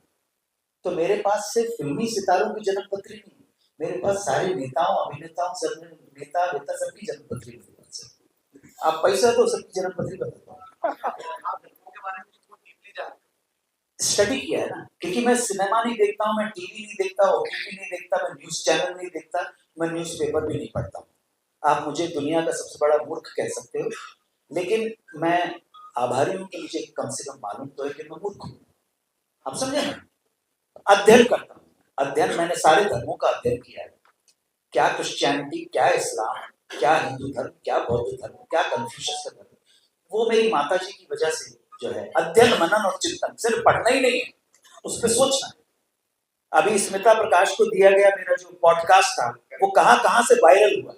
तो मेरे पास सिर्फ फिल्मी सितारों की जन्म पत्री नहीं, मेरे पास सारे नेताओं अभिनेताओं सब नेता सबकी जन्म पत्री मेरे पास है। आप पैसा तो सबकी जन्म पत्री बताता हूँ। आप फिल्मों के बारे में बहुत डीपली जानते हैं। स्टडी किया है ना, क्योंकि मैं सिनेमा नहीं देखता हूँ, मैं टीवी नहीं देखता, ओटीटी नहीं देखता, मैं न्यूज चैनल नहीं देखता, मैं न्यूज़पेपर भी नहीं पढ़ता हूँ। आप मुझे दुनिया का सबसे बड़ा मूर्ख कह सकते हो, लेकिन मैं आभारी हूँ कि मुझे कम से कम मालूम तो है कि मैं मूर्ख हूँ। आप समझे ना? अध्ययन करता हूँ, अध्ययन मैंने सारे धर्मों का अध्ययन किया है। क्या क्रिश्चियनिटी, क्या इस्लाम, क्या हिंदू धर्म, क्या बौद्ध धर्म, क्या कन्फ्यूशियस का धर्म, वो मेरी माता जी की वजह से जो है अध्ययन मनन और चिंतन, सिर्फ पढ़ना ही नहीं है, उस पर सोचना है। अभी स्मिता प्रकाश को दिया गया मेरा जो पॉडकास्ट था, वो कहाँ से वायरल हुआ,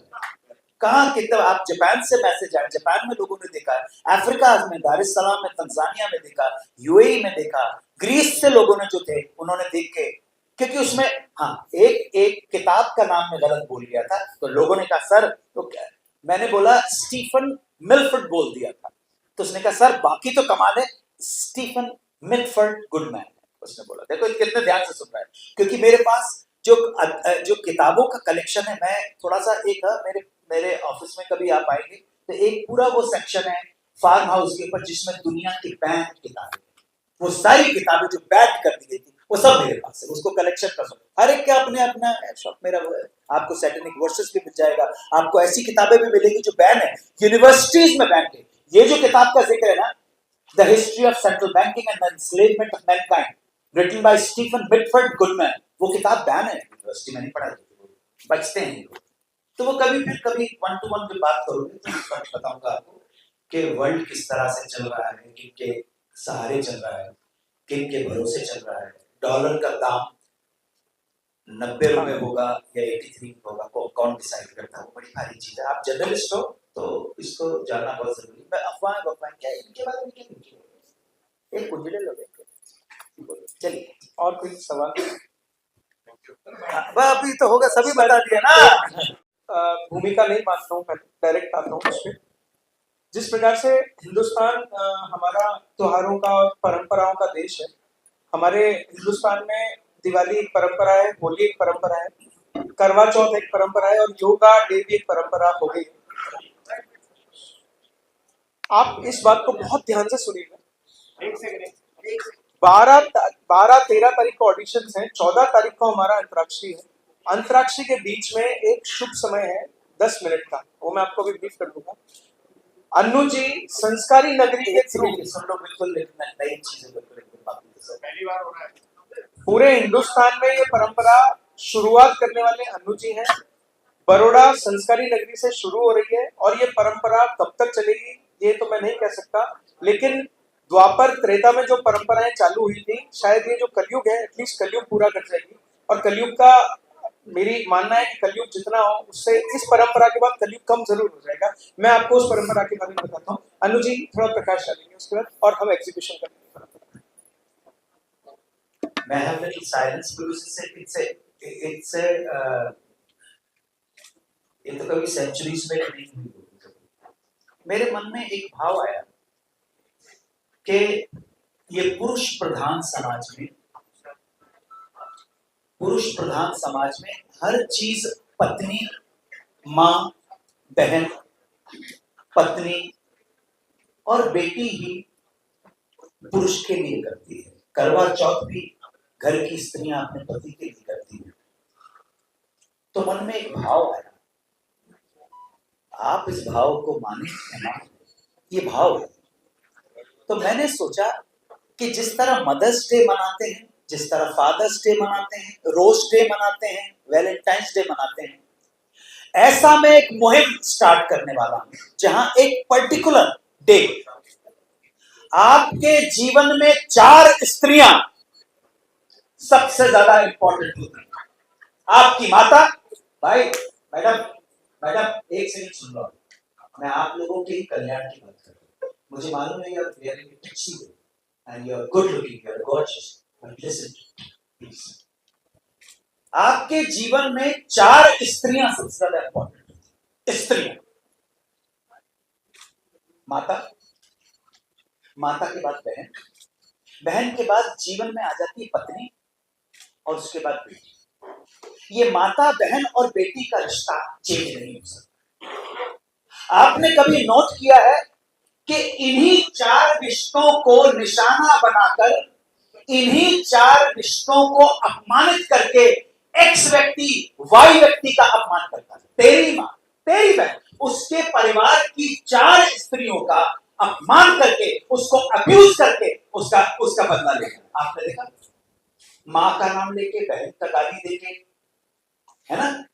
कहाँ कितना। आप जापान से मैसेज आए, जापान में लोगों ने देखा, अफ्रीका में दार इस सलाम में, तंजानिया में देखा, यूएई में देखा, ग्रीस से लोगों ने जो थे उन्होंने देख के, क्योंकि उसमें हाँ एक किताब का नाम मैं गलत बोल गया था, तो लोगों ने कहा सर तो क्या, मैंने बोला स्टीफन मिलफर्ड बोल दिया था, तो उसने कहा सर बाकी तो कमाल है, स्टीफन मिलफर्ड गुडमैन, उसने बोला। देखो कितने ध्यान से सुन रहा है, क्योंकि मेरे पास जो किताबों का कलेक्शन है, मैं थोड़ा सा एक मेरे ऑफिस में कभी आप आएंगे तो एक पूरा वो सेक्शन है फार्म हाउस के ऊपर, जिसमें दुनिया की बैंड किताबें, वो सारी किताबें जो बैन कर दी गई थी वो सब मेरे पास है, उसको कलेक्शन कर सकते। हर एक का अपने अपना शौक, मेरा वो है। आपको सैटेनिक वर्सेस भी मिल जाएगा, आपको ऐसी किताबें भी मिलेंगी जो बैन है, यूनिवर्सिटीज में बैन है। ये जो किताब का जिक्र है ना, the history of central banking and enslavement of mankind, written by Stephen Milford Goodman, वो किताब बैन है, यूनिवर्सिटी में नहीं पढ़ाई जाती, बचते हैं लोग। तो वो कभी 1 to 1 जब बात करोगे तो मैं बताऊंगा आपको कि वर्ल्ड किस तरह से चल रहा है, किनके सहारे चल रहा है, किनके भरोसे चल रहा है। डॉलर का दाम 90 रुपए होगा या 83 होगा, कौन डिसाइड करता है, वो बड़ी भारी चीज है। आप जर्नलिस्ट हो तो इसको जानना बहुत जरूरी है। अफवाह क्या है, इनके बारे में क्या लिखे, एक कुंजड़े लोग हैं। चलिए और कोई सवाल? अभी तो होगा, सभी बता दिया ना। भूमिका नहीं मानता हूँ, डायरेक्ट आता हूँ उस पर। जिस प्रकार से हिंदुस्तान हमारा त्योहारों का और परंपराओं का देश है, हमारे हिंदुस्तान में दिवाली एक परंपरा है, होली एक परंपरा है, करवा चौथ एक परंपरा है, और योगा डे भी एक परंपरा हो गई। आप इस बात को बहुत ध्यान से सुनिएगा। 12-13 तारीख को ऑडिशन है, 14 तारीख को हमारा अंतर्राष्ट्रीय है, अंतराक्षी के बीच में एक शुभ समय है 10 मिनट का, वो मैं आपको अभी ब्रीफ कर दूंगा। अन्नू जी संस्कारी नगरी के थ्रू सब लोग बिल्कुल नई चीजें बिल्कुल एकदम बाकी है सर। पहली बार हो रहा है। पूरे हिंदुस्तान में ये परंपरा शुरुआत करने वाले अन्नू जी हैं। बड़ौदा संस्कारी नगरी से शुरू हो रही है और ये परंपरा कब तक चलेगी ये तो मैं नहीं कह सकता, लेकिन द्वापर त्रेता में जो परंपराएं चालू हुई थी, शायद ये जो कलयुग है एटलीस्ट कलयुग पूरा कर जाएगी। और कलयुग का मेरी मानना है कि कलयुग जितना हो उससे इस परंपरा के बाद कलयुग कम जरूर हो जाएगा। मैं आपको उस परंपरा के बारे में बताता हूँ। अनु जी थोड़ा प्रकाश डालेंगे उसके बाद और हम एग्जीक्यूशन करेंगे। May I have little silence because it's a ये तो कभी सेंचुरीज में नहीं हुई होगी। मेरे मन में एक भाव आया कि ये पुरुष प्रधान समाज में हर चीज पत्नी, माँ, बहन, पत्नी और बेटी ही पुरुष के लिए करती है। करवा चौथ भी घर की स्त्रियां अपने पति के लिए करती हैं। तो मन में एक भाव आया, आप इस भाव को माने या ना, ये भाव है। तो मैंने सोचा कि जिस तरह मदर्स डे मनाते हैं, जिस तरह फादर्स डे मनाते हैं, रोज डे मनाते हैं, वैलेंटाइंस डे मनाते हैं, ऐसा मैं एक मुहिम स्टार्ट करने वाला हूं जहां एक पर्टिकुलर डे आपके जीवन में 4 स्त्रियां सबसे ज्यादा इंपॉर्टेंट होती हैं। आपकी माता, भाई, मैडम एक सेकंड सुन लो। मैं आप लोगों के ही कल्याण की बात कर रहा हूं। मुझे मालूम है you're wearing a tuxedo and you're good looking, you're gorgeous, but listen please. आपके जीवन में 4 स्त्रियां सबसे ज्यादा इंपॉर्टेंट होती हैं। स्त्रियां, माता के बाद बहन, बहन के बाद जीवन में आ जाती है पत्नी और उसके बाद बेटी। ये माता, बहन और बेटी का रिश्ता चेंज नहीं हो सकता। आपने कभी नोट किया है कि इन्हीं 4 रिश्तों को निशाना बनाकर, इन्हीं 4 रिश्तों को अपमानित करके एक्स व्यक्ति वाई व्यक्ति का अपमान करता है। तेरी मां, तेरी बहन, उसके परिवार की 4 स्त्रियों का अपमान करके, उसको अब्यूज करके उसका बदला लेगा। आपने देखा, मां का नाम लेके, बहन का गाली देके, है ना?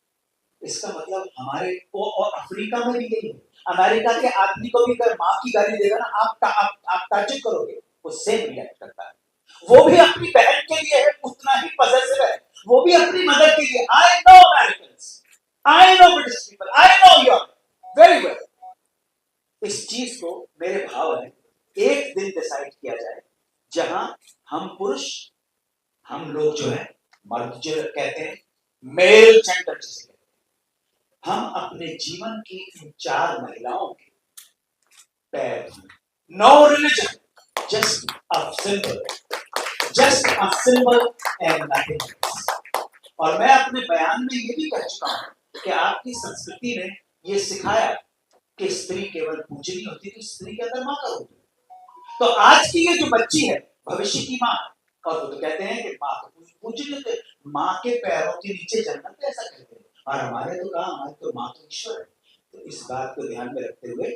इसका मतलब हमारे को, और अफ्रीका में भी यही है। अमेरिका के आदमी को भी अगर मां की गाली देगा ना, आप ताज्जुब करोगे, वो सेम रिएक्ट करता है। वो भी अपनी बहन के लिए है, उतना ही पॉसेसिव है। वो भी अपनी मदर के लिए। I know Americans, I know British people, I know you very well. इस चीज को, मेरे भाव है, एक दिन डिसाइड किया जाए जहां हम पुरुष, हम लोग जो है मर्द जो कहते हैं मेल जेंडर, जिसे हम अपने जीवन की इन 4 महिलाओं के पैर, no religion, just a symbol and nothing else. और मैं अपने बयान में ये भी कह चुका हूं कि आपकी संस्कृति ने ये सिखाया कि स्त्री केवल पूजनीय होती है, तो स्त्री के अंदर मां का रूप है। तो आज की ये जो बच्ची है भविष्य की मां, और वो तो कहते हैं कि मां को पूजनीय थे, मां के पैरों के नीचे जन्नत, ऐसा कहते हैं। और हमारे तो कहा, हमारे तो मां तो ईश्वर है। तो इस बात को ध्यान में रखते हुए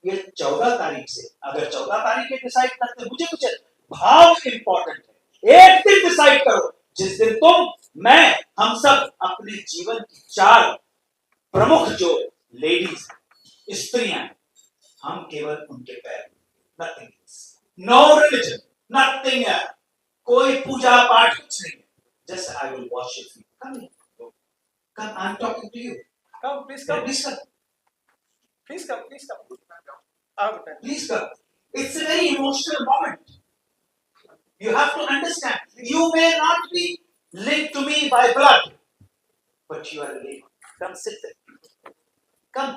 ये 14 तारीख से, अगर 14 तारीख के डिसाइड करते, मुझे कुछ भाव इंपॉर्टेंट है। एक दिन डिसाइड करो जिस दिन तुम, मैं, हम सब अपने जीवन की 4 प्रमुख जो लेडीज हैं, स्त्रियां हैं, हम केवल उनके पैर, nothing else, no religion, nothing else, कोई पूजा पाठ कुछ नहीं है। Just I will wash your feet. Come, I'm talking to you. Come, please come. Please come. Please come. Please come. Please come. It's a very emotional moment. You have to understand. You may not be linked to me by blood, but you are a lady. Come sit there. Come.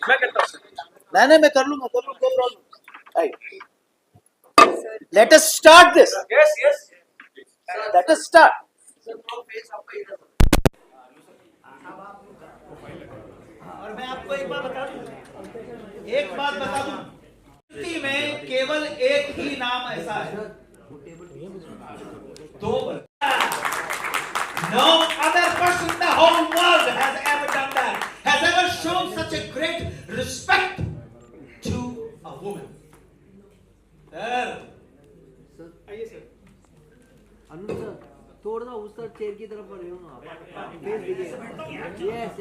मैं करता हूं। नहीं, मैं कर लूंगा, no problem. Let us start this. Yes. Let us start. और मैं आपको एक बात बता दूं, में ही नाम ऐसा है, दो no other person in the whole world has ever done that, has ever shown such a great respect to a woman. Sir, Anuj sir थोड़ा सा उस तरफ चेयर की तरफ बढ़े हो ना आप फेस दिखेगा यस यस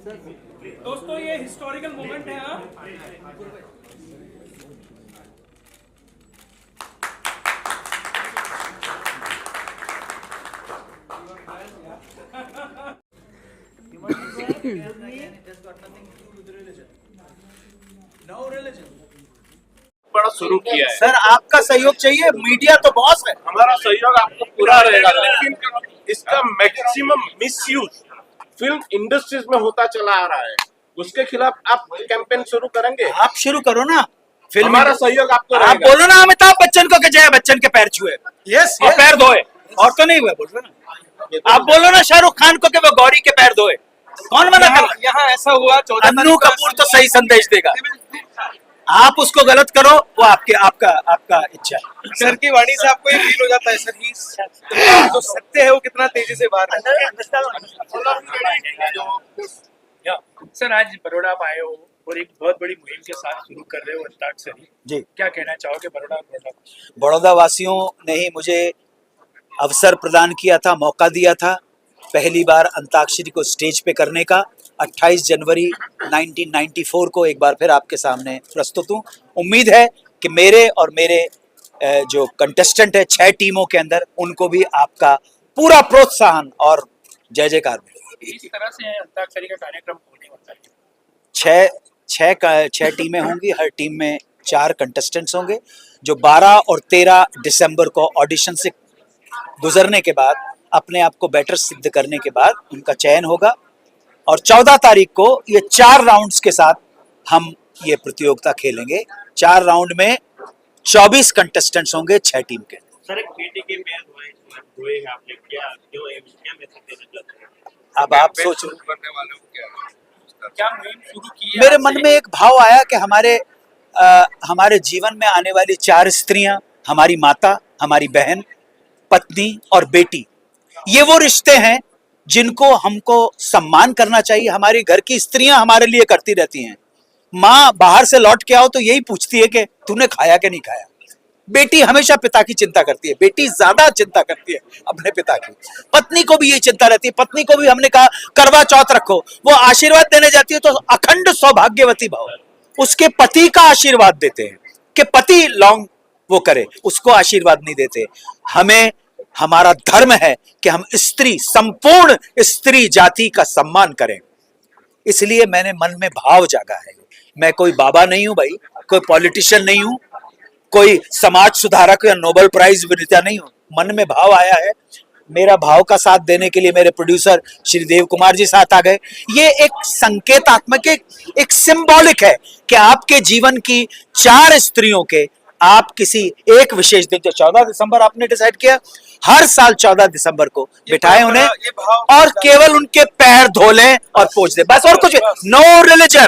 सर दोस्तों ये हिस्टोरिकल मोमेंट है हाँ बड़ा शुरू किया है। सर आपका सहयोग चाहिए, मीडिया तो बॉस है। हमारा सहयोग आपको पूरा रहेगा, लेकिन इसका मैक्सिमम मिसयूज फिल्म इंडस्ट्रीज में होता चला आ रहा है, उसके खिलाफ आप कैंपेन शुरू करेंगे। आप शुरू करो ना फिल्म, हमारा सहयोग आपको आप रहेगा। बोलो ना अमिताभ बच्चन को कि जया बच्चन के पैर छुए, यस और पैर धोए, और तो नहीं हुए बोल रहे ना। आप बोलो ना शाहरुख खान को कि वो गौरी के पैर धोए, कौन मना कर रहा है? यहाँ ऐसा हुआ 14 अन्नू कपूर तो सही संदेश देगा, आप उसको गलत करो वो आपका इच्छा है। सर की वाणी से आपको ये फील हो जाता है सर ही जो सत्य है वो कितना तेजी से बाहर सर आज बड़ौदा आप आए हो और एक बहुत बड़ी मुहिम के साथ शुरू कर रहे हो अंताक्षरी जी, क्या कहना चाहोगे बड़ौदा बड़ौदा? बड़ौदा वासियों ने ही मुझे अवसर प्रदान किया था, मौका दिया था पहली बार अंताक्षरी को स्टेज पे करने का। 28 जनवरी 1994 को एक बार फिर आपके सामने प्रस्तुत हूँ। उम्मीद है कि मेरे और मेरे जो कंटेस्टेंट है 6 टीमों के अंदर, उनको भी आपका पूरा प्रोत्साहन और जय जयकार मिलेगी। इस तरह से अंताक्षरी का कार्यक्रम होने वाला है। 6 टीमें होंगी, हर टीम में 4 कंटेस्टेंट्स होंगे, जो 12 और 13 दिसंबर को ऑडिशन से गुजरने के बाद, अपने आप को बेटर सिद्ध करने के बाद उनका चयन होगा, और 14 तारीख को ये 4 राउंड्स के साथ हम ये प्रतियोगिता खेलेंगे। 4 राउंड में 24 कंटेस्टेंट्स होंगे 6 टीम के। सर एक बेटी के पैर धोए हैं आपने, क्या जो मैसेज देना चाहते हैं? अब आप सोचो, करने वाले हो क्या मुहिम शुरू की है? मेरे मन में एक भाव आया कि हमारे जीवन में आने वाली 4 स्त्रियां, हमारी माता, हमारी बहन, पत्नी और बेटी, ये वो रिश्ते हैं जिनको हमको सम्मान करना चाहिए। हमारे घर की स्त्रियां हमारे लिए करती रहती हैं। माँ बाहर से लौट के आओ तो यही पूछती है कि तूने खाया कि नहीं खाया। बेटी हमेशा पिता की चिंता करती है, बेटी ज्यादा चिंता करती है अपने पिता की। पत्नी को भी ये चिंता रहती है, पत्नी को भी हमने कहा करवा चौथ रखो, वो आशीर्वाद देने जाती है तो अखंड सौभाग्यवती भव, उसके पति का आशीर्वाद देते हैं कि पति लॉन्ग वो करे, उसको आशीर्वाद नहीं देते। हमें, हमारा धर्म है कि हम स्त्री, संपूर्ण स्त्री जाति का सम्मान करें। इसलिए मैंने मन में भाव जागा है। मैं कोई बाबा नहीं हूं भाई, कोई पॉलिटिशियन नहीं हूं, कोई समाज सुधारक या नोबेल प्राइज विजेता नहीं हूं। मन में भाव आया है, मेरा भाव का साथ देने के लिए मेरे प्रोड्यूसर श्री देव कुमार जी साथ आ गए। ये एक संकेतात्मक, एक सिंबॉलिक है कि आपके जीवन की 4 स्त्रियों के आप किसी एक विशेष दिन, जो 14 दिसंबर आपने डिसाइड किया, हर साल 14 दिसंबर को बिठाए उन्हें और केवल उनके पैर धो लें और पोंछ दें, बस। और कुछ, no religion,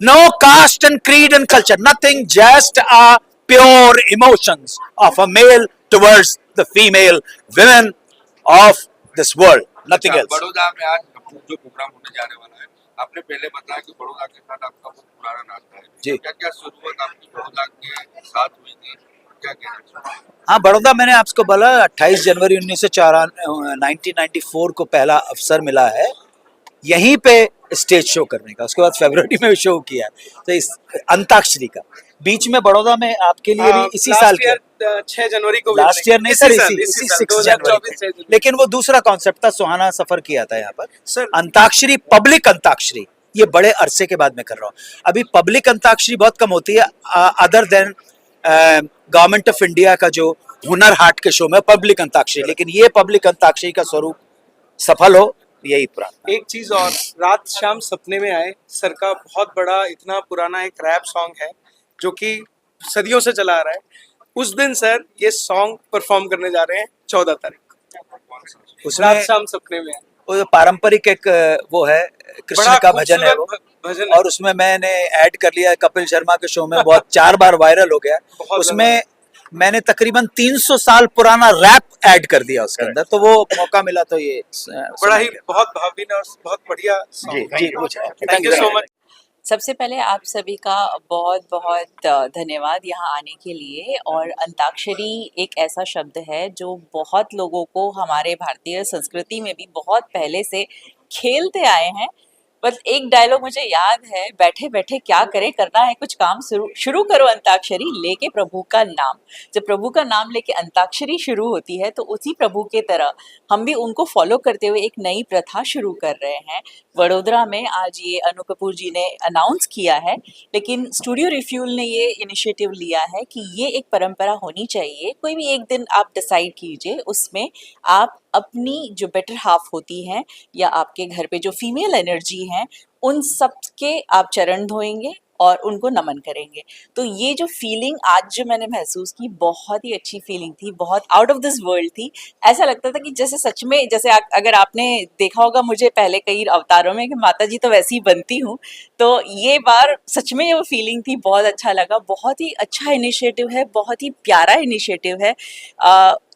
no caste and creed and culture, nothing, just a pure emotions of a male towards the female women of this world, nothing else. Baroda में आज जो प्रोग्राम होने जाने वाला है, आपने पहले बताया कि बड़ौदा के साथ आपका बहुत पुराना नाता है जी। क्या क्या शुरुआत आपकी बड़ौदा के साथ हुई थी, क्या कहना चाहिए? हाँ, बड़ौदा मैंने आपको बोला 28 जनवरी 1994 को पहला अवसर मिला है यहीं पे स्टेज शो करने का। उसके बाद फरवरी में शो किया, तो इस अंताक्षरी का बीच में बड़ौदा में आपके लिए भी इसी साल के 6 जनवरी को लास्ट ईयर नहीं सर, इसी 6 जनवरी, लेकिन वो दूसरा कॉन्सेप्ट था, सुहाना सफर किया था यहाँ पर सर। अंताक्षरी, पब्लिक अंताक्षरी, ये बड़े अरसे के बाद मैं कर रहा हूँ। अभी पब्लिक अंताक्षरी बहुत कम होती है, other than government of India का जो हुनर हाट के शो में पब्लिक अंताक्षरी, लेकिन ये पब्लिक अंताक्षरी का स्वरूप सफल हो, यही प्रार्थना। एक चीज और, रात शाम सपने में आए सर का बहुत बड़ा, इतना पुराना एक रैप सॉन्ग है जो कि सदियों से चला आ रहा है। उस दिन सर ये सॉन्ग परफॉर्म करने जा रहे हैं 14 तारीख को, उसमें रात शाम सपने में आए। वो पारंपरिक एक वो है, कृष्ण का भजन है वो, भजन और उसमें मैंने ऐड कर लिया कपिल शर्मा के शो में, बहुत 4 बार वायरल हो गया। बहुत उसमें मैंने तकरीबन 300 साल पुराना रैप ऐड कर दिया उसके अंदर, तो वो मौका मिला तो ये बड़ा ही बहुत भावभीन और बहुत बढ़िया जी सॉन्ग। जी कुछ थैंक यू सो मच। सबसे पहले आप सभी का बहुत बहुत धन्यवाद यहाँ आने के लिए। और अंताक्षरी एक ऐसा शब्द है जो बहुत लोगों को हमारे भारतीय संस्कृति में भी बहुत पहले से खेलते आए हैं। बस एक डायलॉग मुझे याद है, बैठे बैठे क्या करें, करना है कुछ काम, शुरू करो अंताक्षरी लेके प्रभु का नाम। जब प्रभु का नाम लेके अंताक्षरी शुरू होती है तो उसी प्रभु के तरह हम भी उनको फॉलो करते हुए एक नई प्रथा शुरू कर रहे हैं। वडोदरा में आज ये अनु कपूर जी ने अनाउंस किया है, लेकिन स्टूडियो रिफ्यूल ने ये इनिशिएटिव लिया है कि ये एक परंपरा होनी चाहिए। कोई भी एक दिन आप डिसाइड कीजिए, उसमें आप अपनी जो बेटर हाफ होती हैं या आपके घर पे जो फीमेल एनर्जी हैं, उन सब के आप चरण धोएंगे और उनको नमन करेंगे। तो ये जो फीलिंग आज जो मैंने महसूस की, बहुत ही अच्छी फीलिंग थी, बहुत आउट ऑफ दिस वर्ल्ड थी। ऐसा लगता था कि जैसे सच में, जैसे अगर आपने देखा होगा मुझे पहले कई अवतारों में कि माता जी तो वैसी ही बनती हूँ, तो ये बार सच में वो फीलिंग थी। बहुत अच्छा लगा, बहुत ही अच्छा इनिशिएटिव है, बहुत ही प्यारा इनिशिएटिव है।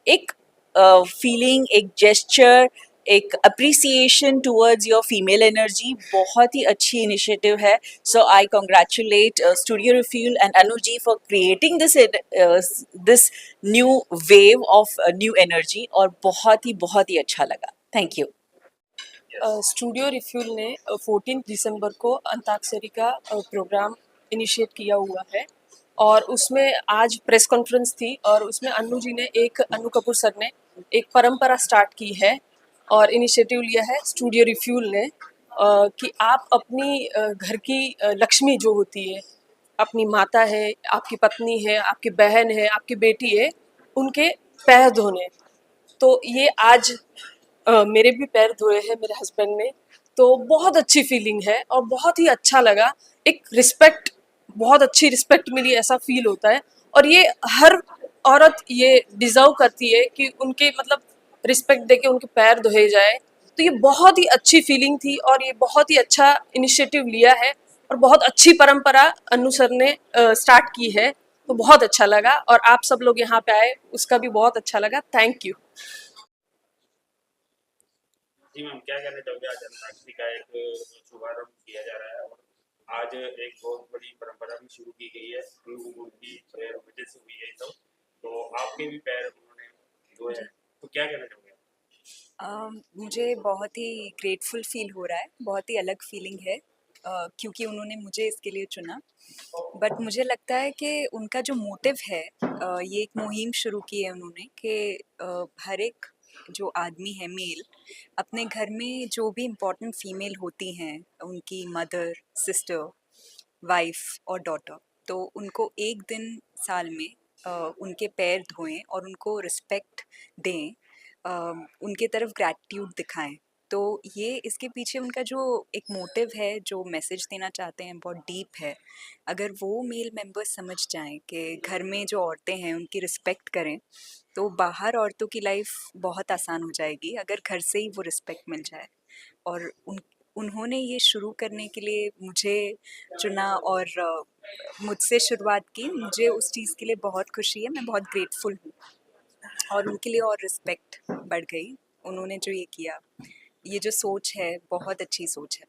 एक फीलिंग, एक जेस्चर, एक appreciation towards your female energy, बहुत ही अच्छी इनिशिएटिव है। So I congratulate studio refuel and Anu ji for creating this new wave of new energy, और बहुत ही अच्छा लगा। Thank you. स्टूडियो रिफ्यूल ने 14 दिसंबर को अंताक्षरी का प्रोग्राम इनिशिएट किया हुआ है, और उसमें आज प्रेस कॉन्फ्रेंस थी, और उसमें अनु कपूर सर ने एक परंपरा स्टार्ट की है और इनिशिएटिव लिया है स्टूडियो रिफ्यूल ने, कि आप अपनी घर की लक्ष्मी जो होती है, अपनी माता है, आपकी पत्नी है, आपकी बहन है, आपकी बेटी है, उनके पैर धोने। तो ये आज मेरे भी पैर धोए हैं मेरे हस्बैंड ने, तो बहुत अच्छी फीलिंग है और बहुत ही अच्छा लगा। एक रिस्पेक्ट, बहुत अच्छी रिस्पेक्ट मिली, ऐसा फील होता है। और ये हर औरत ये डिजर्व करती है कि उनके मतलब रिस्पेक्ट देके उनके पैर धोए जाए। तो ये बहुत ही अच्छी फीलिंग थी, और ये बहुत ही अच्छा इनिशिएटिव लिया है, और बहुत अच्छी परंपरा अनु सर ने स्टार्ट की है। तो बहुत अच्छा लगा, और आप सब लोग यहाँ पे आए उसका भी बहुत अच्छा लगा। Thank you. जी मैम, क्या कहना चाहोगे? आज अंताक्षरी का एक शुभारंभ किया जा रहा है, और आज एक बहुत बड़ी परंपरा भी शुरू की गई है, उनकी वजह से हुई है सब। तो आपके भी पैर उन्होंने धोए हैं, तो क्या कहना चाहोगे? मुझे बहुत ही ग्रेटफुल फील हो रहा है, बहुत ही अलग फीलिंग है, क्योंकि उन्होंने मुझे इसके लिए चुना। बट मुझे लगता है कि उनका जो मोटिव है, ये एक मुहिम शुरू की है उन्होंने कि हर एक जो आदमी है मेल, अपने घर में जो भी इम्पोर्टेंट फीमेल होती हैं, उनकी मदर, सिस्टर, वाइफ और डॉटर, तो उनको एक दिन साल में उनके पैर धोएं और उनको रिस्पेक्ट दें, उनके तरफ ग्रैटिट्यूड दिखाएं। तो ये इसके पीछे उनका जो एक मोटिव है, जो मैसेज देना चाहते हैं, बहुत डीप है। अगर वो मेल मेंबर्स समझ जाएं कि घर में जो औरतें हैं उनकी रिस्पेक्ट करें, तो बाहर औरतों की लाइफ बहुत आसान हो जाएगी अगर घर से ही वो रिस्पेक्ट मिल जाए। और उन्होंने ये शुरू करने के लिए मुझे चुना और मुझसे शुरुआत की। मुझे उस चीज़ के लिए बहुत खुशी है, मैं बहुत ग्रेटफुल हूँ, और उनके लिए और रिस्पेक्ट बढ़ गई। उन्होंने जो ये किया, ये जो सोच है, बहुत अच्छी सोच है।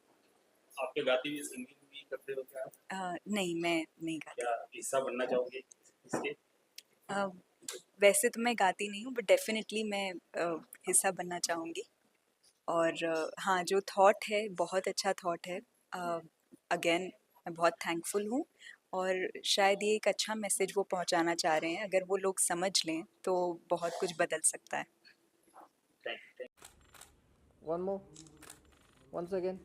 आपके गाती भी, सिंगिंग भी करते हो क्या? नहीं, मैं नहीं गाती। क्या हिस्सा बनना चाहोगे इसके? वैसे तो मैं गाती नहीं हूँ, बट डेफिनेटली मैं हिस्सा बनना चाहूँगी। और हाँ, जो थॉट है बहुत अच्छा थॉट है। अगेन मैं बहुत थैंकफुल हूँ, और शायद ये एक अच्छा मैसेज वो पहुँचाना चाह रहे हैं। अगर वो लोग समझ लें तो बहुत कुछ बदल सकता है। One more. Once again.